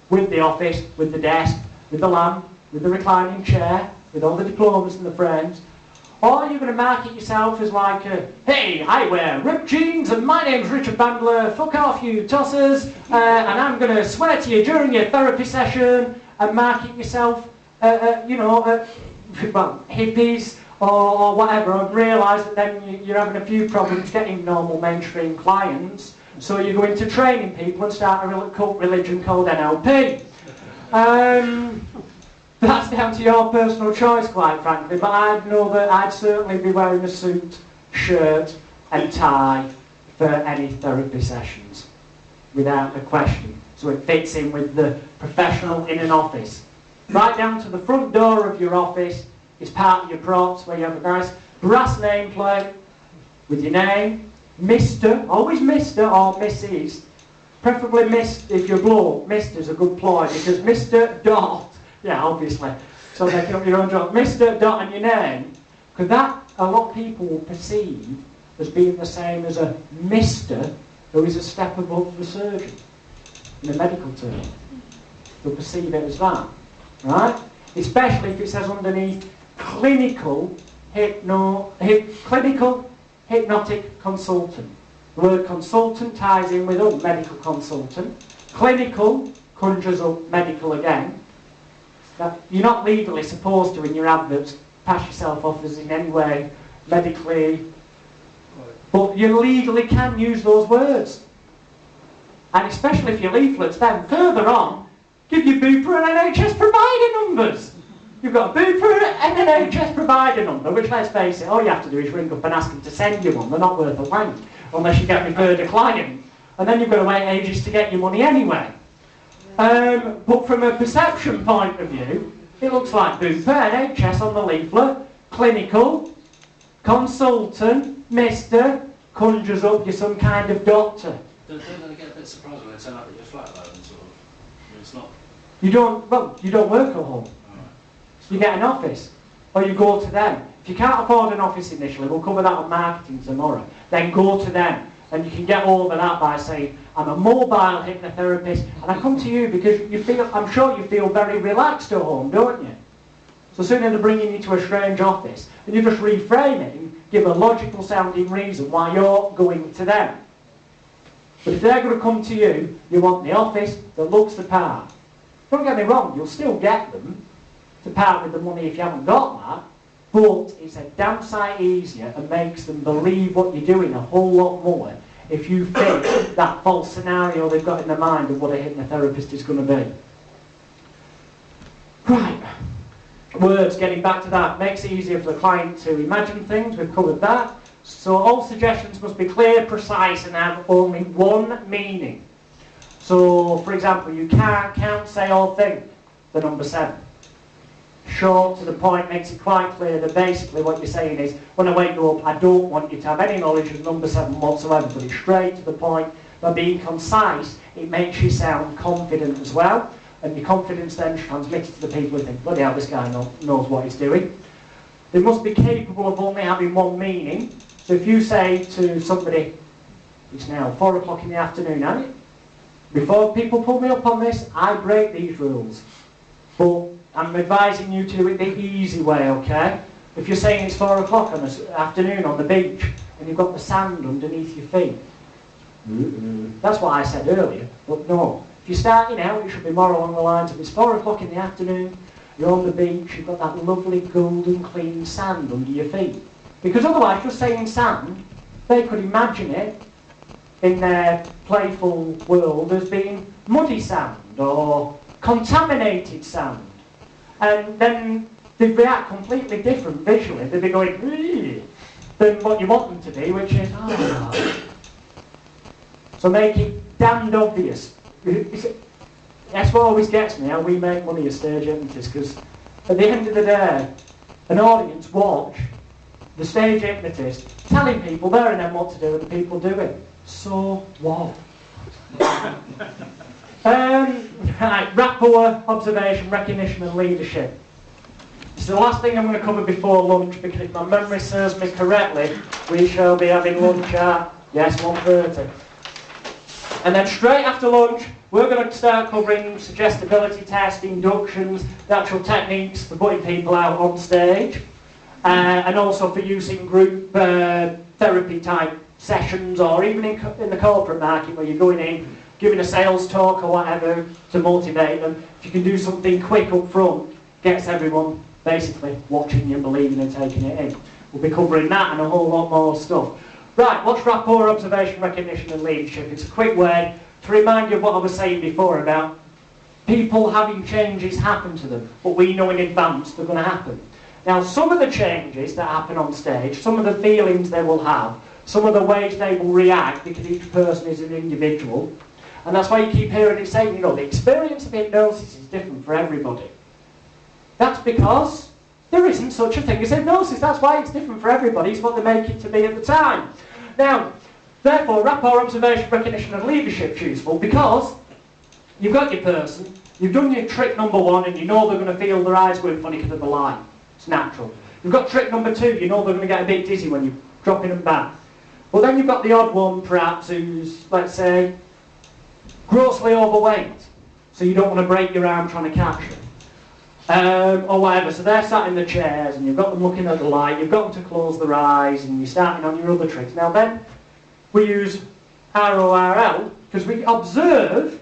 with the office, with the desk, with the lamp, with the reclining chair, with all the diplomas and the frames? Or are you going to market yourself as like, hey, I wear ripped jeans and my name's Richard Bandler, fuck off you tossers, and I'm going to swear to you during your therapy session, and market yourself, well, hippies or whatever, and realise that then you're having a few problems getting normal mainstream clients, so you go into training people and start a cult religion called NLP. That's down to your personal choice, quite frankly, but I know that I'd certainly be wearing a suit, shirt and tie for any therapy sessions, without a question. So it fits in with the professional in an office. Right down to the front door of your office is part of your props, where you have a nice brass nameplate with your name, Mr, always Mr or Mrs, preferably Miss if you're bloke. Mr's a good ploy, because Mr. Dot, yeah, obviously. So making up your own job. Mr. Dot and your name, because that a lot of people will perceive as being the same as a Mr. who is a step above the surgeon, in a medical term. They'll perceive it as that, right? Especially if it says underneath clinical hypnotic consultant. The word consultant ties in with medical consultant. Clinical conjures up medical again. Now, you're not legally supposed to, in your adverts, pass yourself off as in any way medically, but you legally can use those words. And especially if your leaflets then, further on, give you Bupa and NHS provider numbers. You've got a Bupa and an NHS provider number, which, let's face it, all you have to do is ring up and ask them to send you one. They're not worth a wank, unless you get referred a client. And then you've got to wait ages to get your money anyway. But from a perception point of view, it looks like Bupa, NHS on the leaflet, clinical, consultant, Mr, conjures up you're some kind of doctor. Don't they get a bit surprised when they turn up at your flat though, and sort of, I mean, it's not... You don't work at home. You get an office, or you go to them. If you can't afford an office initially, we'll cover that on marketing tomorrow, then go to them. And you can get over that by saying, I'm a mobile hypnotherapist, and I come to you because you feel, I'm sure you feel very relaxed at home, don't you? So sooner than bringing you to a strange office, and you just reframe it and give a logical sounding reason why you're going to them. But if they're going to come to you, you want the office that looks the part. Don't get me wrong, you'll still get them to part with the money if you haven't got that, but it's a damn sight easier and makes them believe what you're doing a whole lot more if you fit that false scenario they've got in their mind of what a hypnotherapist is going to be. Right. Words, getting back to that, makes it easier for the client to imagine things. We've covered that. So all suggestions must be clear, precise, and have only one meaning. So, for example, you can't count, say, or think the number 7. Short, to the point, makes it quite clear that basically what you're saying is, when I wake you up, I don't want you to have any knowledge of number 7 whatsoever, but it's straight to the point. By being concise, it makes you sound confident as well, and your confidence then transmits to the people who think, bloody hell, this guy knows what he's doing. They must be capable of only having one meaning. So if you say to somebody, it's now 4 o'clock in the afternoon, hasn't it? Before people pull me up on this, I break these rules. But I'm advising you to do it the easy way, okay? If you're saying it's 4 o'clock on this afternoon on the beach and you've got the sand underneath your feet, that's what I said earlier, but no. If you're starting out, it should be more along the lines of it's 4 o'clock in the afternoon, you're on the beach, you've got that lovely golden clean sand under your feet. Because otherwise, just saying sand, they could imagine it in their playful world as being muddy sand or contaminated sand. And then they react completely different visually. They'd be going, "Eee," than what you want them to be, which is, "Ah." So make it damned obvious. That's what always gets me, how we make money as stage hypnotists, because at the end of the day, an audience watch the stage hypnotist telling people there and then what to do and the people do it. So what? Right, rapport, observation, recognition and leadership. This is the last thing I'm going to cover before lunch, because if my memory serves me correctly, we shall be having lunch at, yes, 1:30. And then straight after lunch, we're going to start covering suggestibility tests, inductions, the actual techniques for putting people out on stage, and also for using group therapy type sessions, or even in the corporate market where you're going in, giving a sales talk or whatever to motivate them. If you can do something quick up front, gets everyone basically watching you, believing and taking it in. We'll be covering that and a whole lot more stuff. Right, what's rapport, observation, recognition and leadership? It's a quick way to remind you of what I was saying before about people having changes happen to them, but we know in advance they're going to happen. Now, some of the changes that happen on stage, some of the feelings they will have, some of the ways they will react, because each person is an individual, and that's why you keep hearing it saying, you know, the experience of hypnosis is different for everybody. That's because there isn't such a thing as hypnosis. That's why it's different for everybody. It's what they make it to be at the time. Now, therefore, rapport, observation, recognition and leadership is useful because you've got your person, you've done your trick number 1 and you know they're going to feel their eyes going funny because of the light. It's natural. You've got trick number 2, you know they're going to get a bit dizzy when you're dropping them back. Well, then you've got the odd one, perhaps, who's, let's say, grossly overweight. So you don't want to break your arm trying to catch them. Or whatever. So they're sat in the chairs and you've got them looking at the light, you've got them to close their eyes and you're starting on your other tricks. Now then, we use RORL because we observe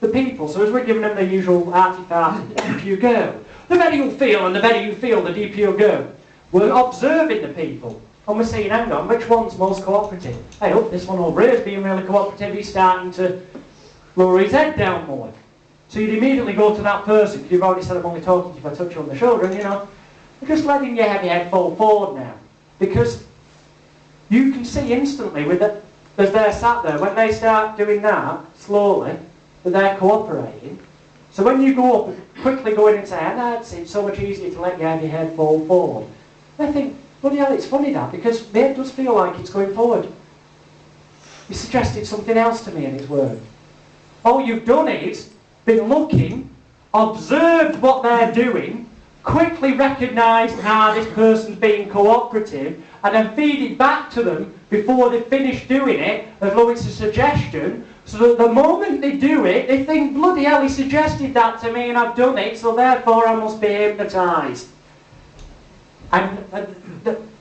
the people. So as we're giving them the usual artifact, the deeper you go, the better you'll feel, and the better you feel, the deeper you'll go. We're observing the people. And we're saying, hang on, which one's most cooperative? Hey, look, this one over here is being really cooperative. He's starting to lower his head down more. So you'd immediately go to that person, because you've already said I'm only talking to you if I touch you on the shoulder, and you know, you're just letting your heavy head fall forward now. Because you can see instantly, with it, as they're sat there, when they start doing that, slowly, that they're cooperating. So when you go up and quickly go in and say, it's so much easier to let your heavy head fall forward. I think, bloody hell, it's funny that, because the head does feel like it's going forward. You suggested something else to me and it's worked. All you've done is been looking, observed what they're doing, quickly recognised how this person's being cooperative, and then feed it back to them before they finish doing it, as though it's a suggestion, so that the moment they do it, they think, bloody hell, he suggested that to me and I've done it, so therefore I must be hypnotised. And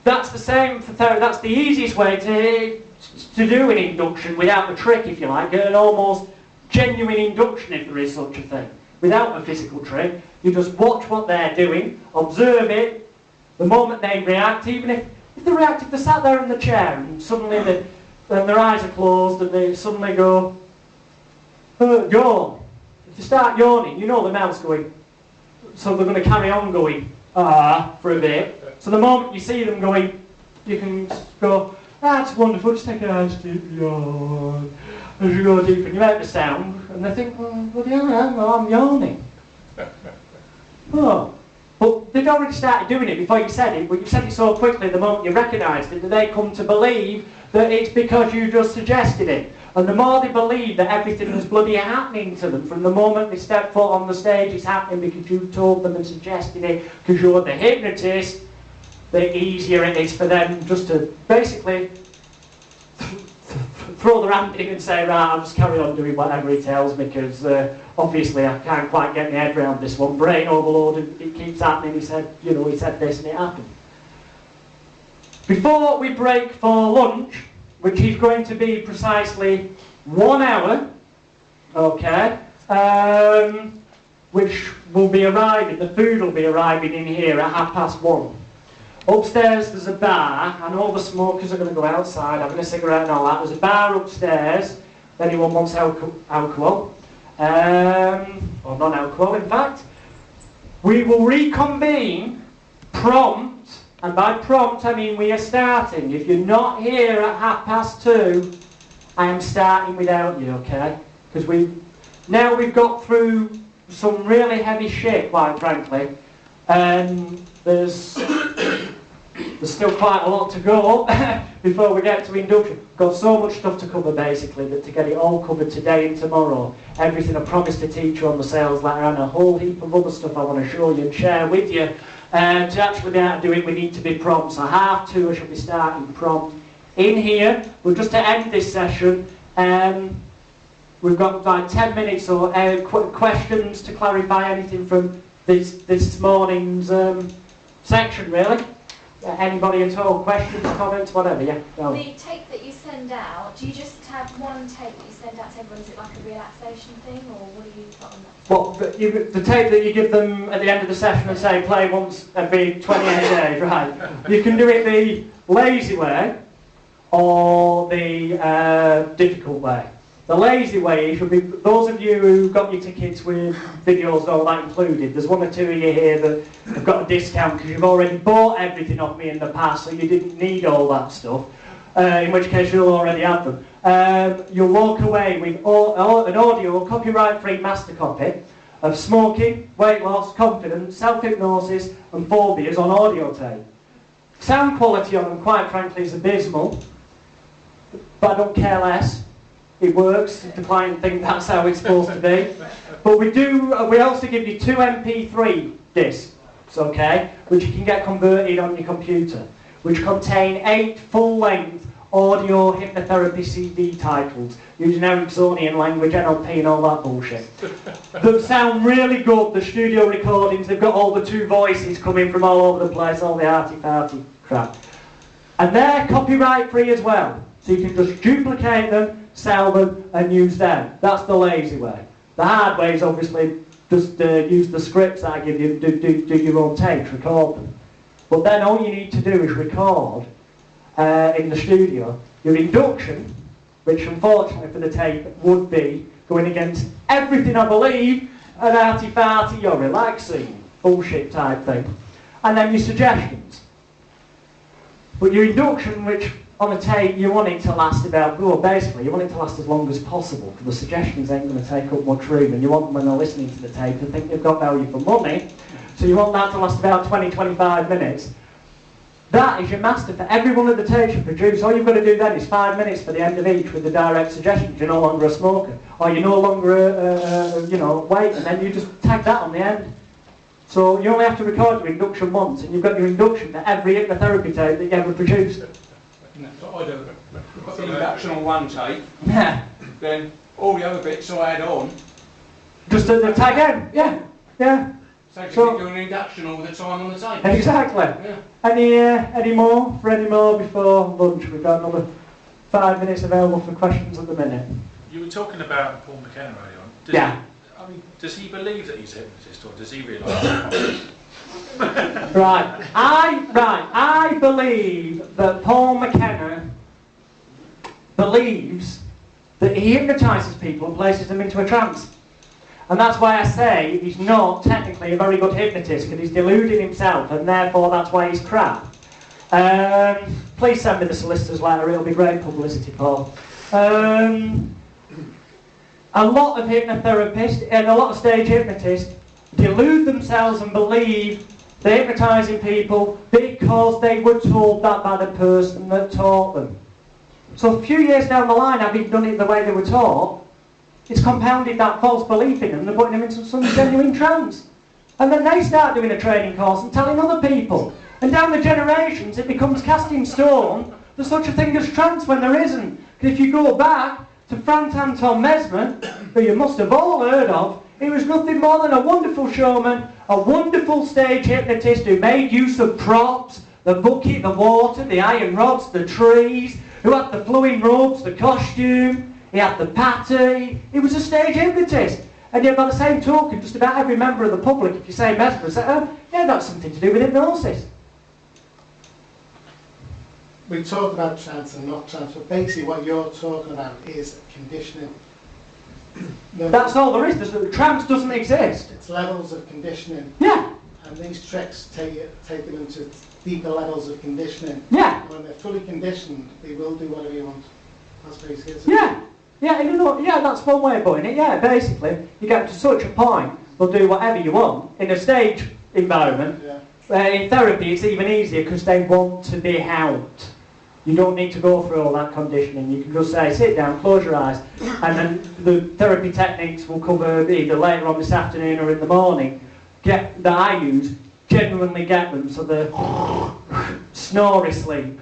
that's the same for therapy. That's the easiest way to do an induction without the trick, if you like, an almost genuine induction, if there is such a thing, without a physical trick. You just watch what they're doing, observe it, the moment they react, even if they react, if they're sat there in the chair and suddenly their eyes are closed and they suddenly go, yawn. If they start yawning, you know the mouth's going, so they're going to carry on going, for a bit. So the moment you see them going, you can go, that's wonderful, just take a nice deep yawn. As you go deep and you make the sound, and they think, well, bloody hell, I'm yawning. Oh. But they'd already started doing it before you said it, but you said it so quickly the moment you recognised it that they come to believe that it's because you just suggested it. And the more they believe that everything is bloody happening to them from the moment they step foot on the stage, it's happening because you've told them and suggested it because you're the hypnotist, the easier it is for them just to basically throw their hand in and say, right, I'll just carry on doing whatever he tells me, because obviously I can't quite get my head around this one. Brain overload, and it keeps happening. He said, you know, he said this and it happened. Before we break for lunch, which is going to be precisely 1 hour, okay, which will be arriving, the food will be arriving in here at 1:30. Upstairs there's a bar. I know the smokers are going to go outside having a cigarette and all that. There's a bar upstairs if anyone wants alcohol, or non-alcohol in fact. We will reconvene prompt, and by prompt I mean we are starting. If you're not here at 2:30, I am starting without you, okay? Because we've got through some really heavy shit, quite frankly, and there's still quite a lot to go before we get to induction. We've got so much stuff to cover basically that to get it all covered today and tomorrow, everything I promised to teach you on the sales letter and a whole heap of other stuff I want to show you and share with you. To actually be able to do it, we need to be prompt. So 2:30 I shall be starting prompt. In here, well, just to end this session, we've got like 10 minutes or questions to clarify anything from this morning's section, really. Anybody at all? Questions, comments, whatever, yeah? Go. The tape that you send out, do you just have one tape that you send out to everyone? Is it like a relaxation thing, or what do you put on that? Well, the tape that you give them at the end of the session and say play once every 28 days, right? You can do it the lazy way or the difficult way. The lazy way should be, those of you who got your tickets with videos and all that included, there's 1 or 2 of you here that have got a discount because you've already bought everything off me in the past, so you didn't need all that stuff, in which case you'll already have them. You'll walk away with an audio, copyright-free master copy of smoking, weight loss, confidence, self-hypnosis and phobias on audio tape. Sound quality on them, quite frankly, is abysmal, but I don't care less. It works if the client thinks that's how it's supposed to be. But we also give you 2 MP3 discs, okay, which you can get converted on your computer, which contain 8 full-length audio hypnotherapy CD titles, using Ericksonian language, NLP and all that bullshit. That sound really good, the studio recordings, they've got all the 2 voices coming from all over the place, all the arty-farty crap. And they're copyright-free as well, so you can just duplicate them, sell them and use them. That's the lazy way. The hard way is obviously just use the scripts that I give you, do your own tapes, record them. But then all you need to do is record in the studio your induction, which unfortunately for the tape would be going against everything I believe, an arty-farty, you're relaxing, bullshit type thing. And then your suggestions. But your induction, which on a tape, you want it to last about, well, basically, you want it to last as long as possible, because the suggestions ain't going to take up much room, and you want them when they're listening to the tape to think they've got value for money, so you want that to last about 20-25 minutes. That is your master for every one of the tapes you produce. All you've got to do then is 5 minutes for the end of each with the direct suggestions. You're no longer a smoker, or you're no longer, weight, and then you just tag that on the end. So you only have to record your induction once, and you've got your induction for every hypnotherapy tape that you ever produced. That's what I do. Put the induction on one tape, Yeah. then all the other bits I add on. Just at the tag end, yeah. So you keep doing an induction all the time on the tape. Exactly. Yeah. Any more before lunch? We've got another 5 minutes available for questions at the minute. You were talking about Paul McKenna earlier on. Does he believe that he's a hypnotist, or does he realise? I believe that Paul McKenna believes that he hypnotises people and places them into a trance. And that's why I say he's not technically a very good hypnotist, because he's deluding himself, and therefore that's why he's crap. Please send me the solicitor's letter, it'll be great publicity, Paul. A lot of hypnotherapists and a lot of stage hypnotists delude themselves and believe they're hypnotising people because they were told that by the person that taught them. So a few years down the line, having done it the way they were taught, it's compounded that false belief in them, they're putting them into some genuine trance. And then they start doing a training course and telling other people. And down the generations, it becomes cast in stone there's such a thing as trance when there isn't. If you go back to Frank Anton Mesmer, who you must have all heard of, he was nothing more than a wonderful showman, a wonderful stage hypnotist who made use of props, the bucket, the water, the iron rods, the trees, who had the flowing robes, the costume, he had the patty. He was a stage hypnotist. And yet by the same token, just about every member of the public, if you say Mesmer, say, oh, yeah, that's something to do with hypnosis. We talk about trance and not trance, but basically what you're talking about is conditioning. That's all there is. Trance doesn't exist. It's levels of conditioning. Yeah. And these tricks take them into deeper levels of conditioning. Yeah. When they're fully conditioned, they will do whatever you want. That's basically it. Yeah. Yeah, yeah, that's one way of putting it. Yeah, basically, you get to such a point, they'll do whatever you want. In a stage environment, in therapy, it's even easier because they want to be helped. You don't need to go through all that conditioning. You can just say, sit down, close your eyes, and then the therapy techniques will cover either later on this afternoon or in the morning. That I use, genuinely get them so they're snory sleep.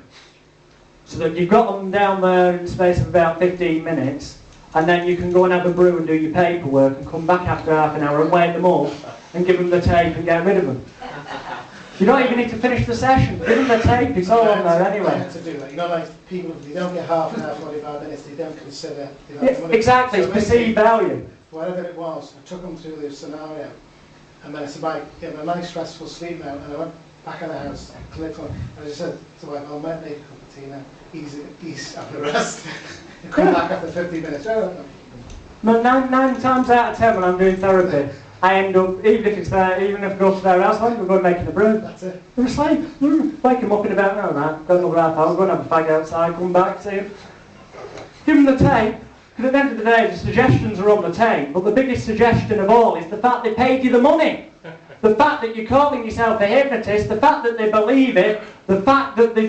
So that you've got them down there in the space of about 15 minutes, and then you can go and have a brew and do your paperwork and come back after half an hour and wake them up and give them the tape and get rid of them. You don't even need to finish the session. Give them the tape, it's all on there anyway. I have to do that. You know, like people, they don't get half an hour, 45 minutes, they don't consider... You know, Yeah, exactly, it's perceived value. Whatever it was, I took them through the scenario, and then I said, "Mike, you have a nice restful sleep now," and I went back in the house, clicked on, and I just said to my wife, "I'll make a cup of tea now, he's having a rest." And come back after 15 minutes. No, nine times out of 10 when I'm doing therapy, I end up, even if I go to their house, I'm going making a brew. That's it. They're asleep. Wake them up in about, no, man, go another half hour, go and have a fag outside, come back, see them. Give them the tape, because at the end of the day, the suggestions are on the tape, but the biggest suggestion of all is the fact they paid you the money. The fact that you're calling yourself a hypnotist, the fact that they believe it, the fact that they,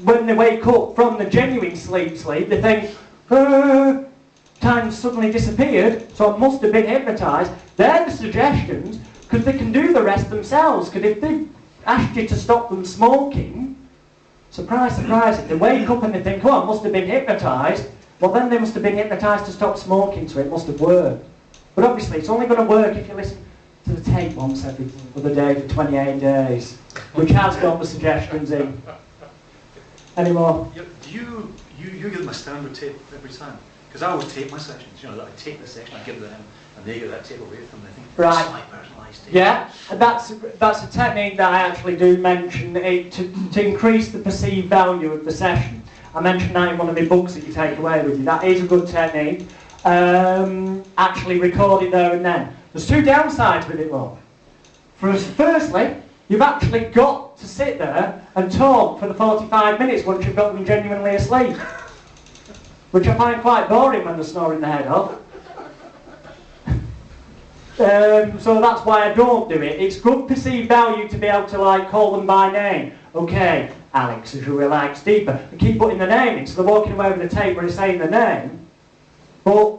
when they wake up from the genuine sleep, they think, time suddenly disappeared, so I must have been hypnotised. They're the suggestions, because they can do the rest themselves. Because if they asked you to stop them smoking, surprise, surprise, if they wake up and they think, oh, I must have been hypnotised, well then they must have been hypnotised to stop smoking, so it must have worked. But obviously it's only going to work if you listen to the tape once every other day for 28 days, which has got the suggestions in. Any more? Do you give them a standard tape every time? Because I always tape my sessions, you know, I take the session, I give it to them, and they get that tape away from them. They think, right. It's my personalised tape. Yeah, and that's a technique that I actually do mention to increase the perceived value of the session. I mentioned that in one of my books that you take away with you. That is a good technique. Actually record it there and then. There's two downsides with it though. Firstly, you've actually got to sit there and talk for the 45 minutes once you've got them genuinely asleep. Which I find quite boring when they're snoring their head off. So that's why I don't do it. It's good perceived value to be able to like call them by name. Okay, Alex, as you relax deeper. And keep putting the name in, so they're walking away with the tape where it's saying the name. But,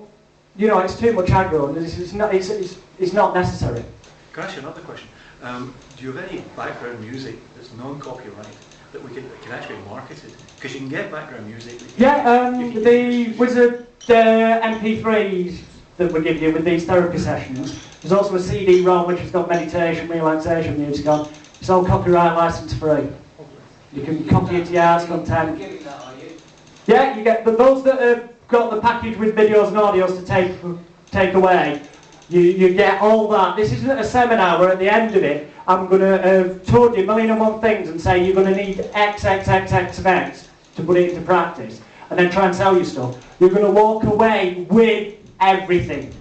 you know, it's too much aggro, and it's not necessary. Can I ask you another question? Do you have any background music that's non-copyright that can actually be marketed? Because you can get background music. Yeah, the Wizard MP3s that we give you with these therapy sessions. There's also a CD-ROM which has got meditation, relaxation music on. It's all copyright license free. You can copy it to your heart's content. Yeah, you get those that have got the package with videos and audios to take away. You get all that. This isn't a seminar where at the end of it I'm going to have told you a million and one things and say you're going to need X of X to put it into practice and then try and sell you stuff. You're going to walk away with everything.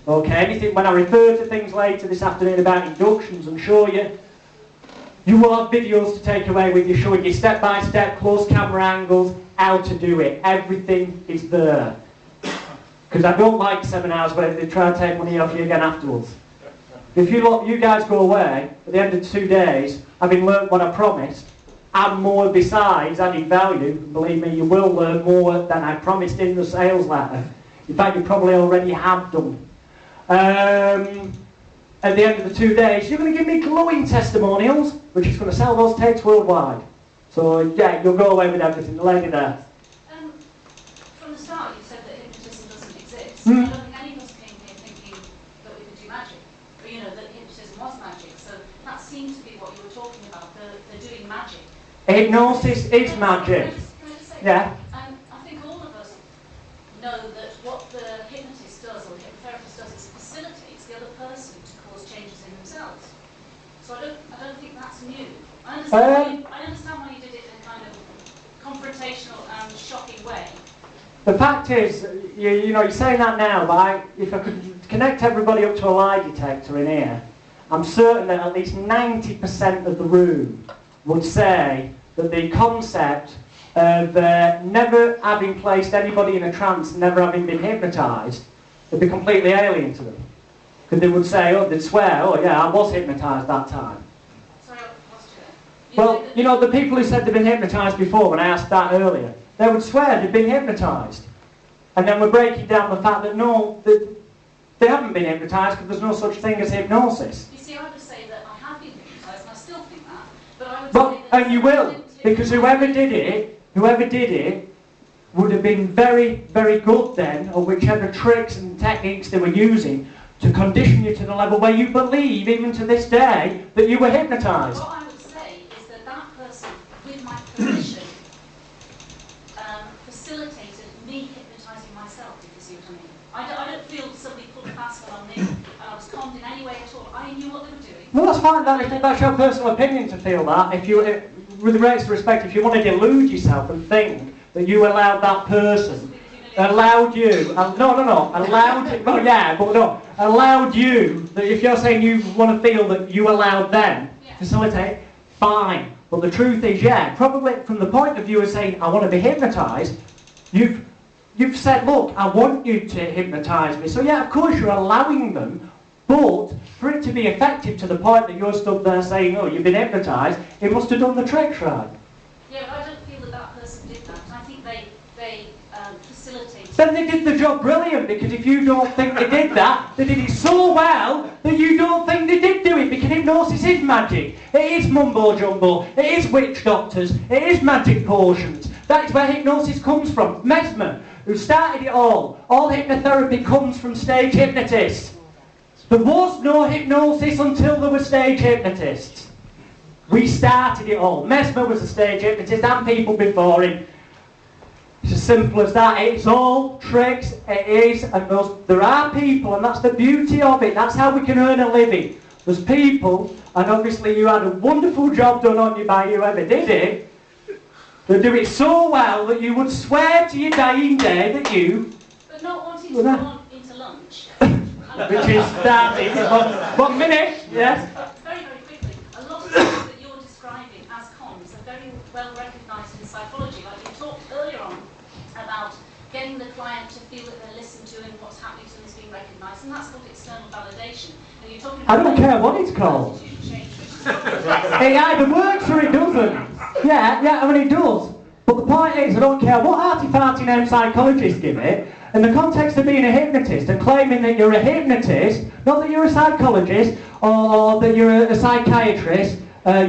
Okay, anything, when I refer to things later this afternoon about inductions and show you, you will have videos to take away with you showing you step by step, close camera angles, how to do it. Everything is there. Because I don't like seminars where they try and take money off you again afterwards. If you guys go away, at the end of 2 days, having learnt what I promised, and more besides adding value, believe me, you will learn more than I promised in the sales letter. In fact, you probably already have done. At the end of the 2 days, you're going to give me glowing testimonials, which is going to sell those tapes worldwide. So yeah, you'll go away with everything. The lady there, So I don't think any of us came here thinking that we could do magic, or, you know, that hypnotism was magic. So that seems to be what you were talking about, the doing magic. Hypnosis is magic. Can I just say, Yeah. I think all of us know that what the hypnotist does, or the hypnotherapist does, is facilitates the other person to cause changes in themselves. So I don't think that's new. I understand why you did it in a kind of confrontational and shocking way. The fact is, you know, you're saying that now, but if I could connect everybody up to a lie detector in here, I'm certain that at least 90% of the room would say that the concept of never having placed anybody in a trance, never having been hypnotised, would be completely alien to them. Because they would say, oh, they'd swear, oh yeah, I was hypnotised that time. Sorry, I lost you. Well, you know, the people who said they'd been hypnotised before, when I asked that earlier, they would swear they'd been hypnotised. And then we're breaking down the fact that no, they haven't been hypnotised because there's no such thing as hypnosis. You see, I would say that I have been hypnotised, and I still think that, but I would But, say that... and you will, because whoever did it would have been very, very good then, or whichever tricks and techniques they were using to condition you to the level where you believe, even to this day, that you were hypnotised. What I would say is that that person, with my permission, facilitated me hypnotising myself, if you see what I mean. I don't feel somebody put a mask on me, and I was calmed in any way at all. I knew what they were doing. Well, that's fine. That's your personal opinion to feel that. If you, with the greatest respect, if you want to delude yourself and think that you allowed that person, allowed you, allowed you, that if you're saying you want to feel that you allowed them facilitate, fine. But the truth is, yeah, probably from the point of view of saying, I want to be hypnotised, you've said, look, I want you to hypnotise me. So yeah, of course you're allowing them, but for it to be effective to the point that you're stood there saying, oh, you've been hypnotised, it must have done the tricks right. Yeah, but I don't feel that that person did that. I think they facilitated. Then they did the job brilliant, because if you don't think they did that, they did it so well that you don't think they did do it, because hypnosis is magic. It is mumbo jumbo. It is witch doctors. It is magic potions. That is where hypnosis comes from. Mesmer, who started it all. All hypnotherapy comes from stage hypnotists. There was no hypnosis until there were stage hypnotists. We started it all. Mesmer was a stage hypnotist and people before him. It's as simple as that. It's all tricks. It is, and there are people, and that's the beauty of it. That's how we can earn a living. There's people, and obviously you had a wonderful job done on you by whoever did it, that do it so well that you would swear to your dying day that you... But not wanting to go on into lunch. Which is that. 1 minute, yes? Very, very quickly. A lot of things that you're describing as cons are very well recognised in psychology. Like you talked earlier on about getting the client to feel that they're listened to and what's happening to them is being recognised, and that's called external validation. And you're talking about... I don't care what it's called. It either works or it doesn't. Yeah, I mean it does. But the point is, I don't care what arty-farty name psychologists give it, in the context of being a hypnotist and claiming that you're a hypnotist, not that you're a psychologist or that you're a psychiatrist,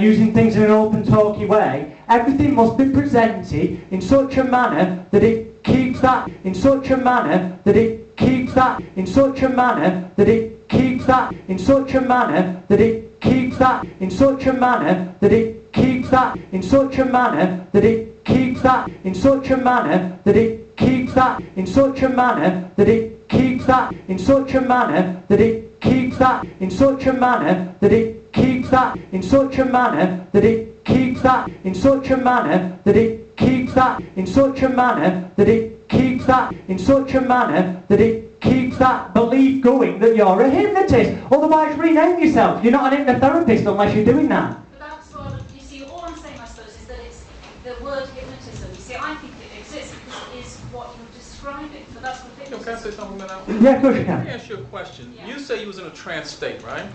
using things in an open talky way, everything must be presented in such a manner that it keeps that, in such a manner that it keeps that, in such a manner that it keeps that, in such a manner that it keeps that, in such a manner that it keeps that, in such a manner that it keeps that, in such a manner that it keeps that, in such a manner that it keeps that, in such a manner that it keeps that, in such a manner that it keeps that, in such a manner that it keeps that, in such a manner that it keeps that, in such a manner that it keeps that, in such a manner that it keeps that belief going that you're a hypnotist. Otherwise, rename yourself. You're not an hypnotherapist unless you're doing that. But that's what, you see, all I'm saying, I suppose, is that it's the word hypnotism. You see, I think it exists because it is what you're describing. But that's what hypnotism Can I say something about Yeah, of course you Let me can. ask you a question. Yeah. You say you was in a trance state, right?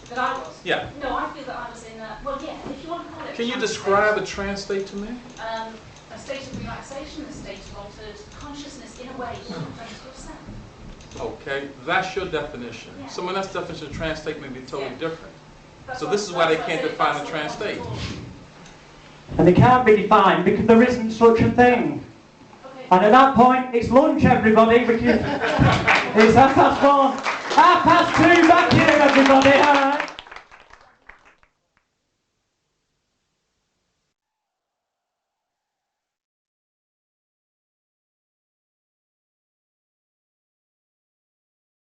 that I was. Yeah. No, I feel that I was in a, well, yeah, if you want to call it. Can you trance describe state. a trance state to me? A state of relaxation, a state of altered consciousness in a way you don't understand. Okay, that's your definition. Yeah. Someone else's definition of trance state may be totally Yeah. different. That's So what- this is why they that's can't what I define said, a trance that's state. what And it can't be defined because there isn't such a thing. Okay. And at that point, it's lunch, everybody, because It's 1:30. 2:30, back here, everybody, all right?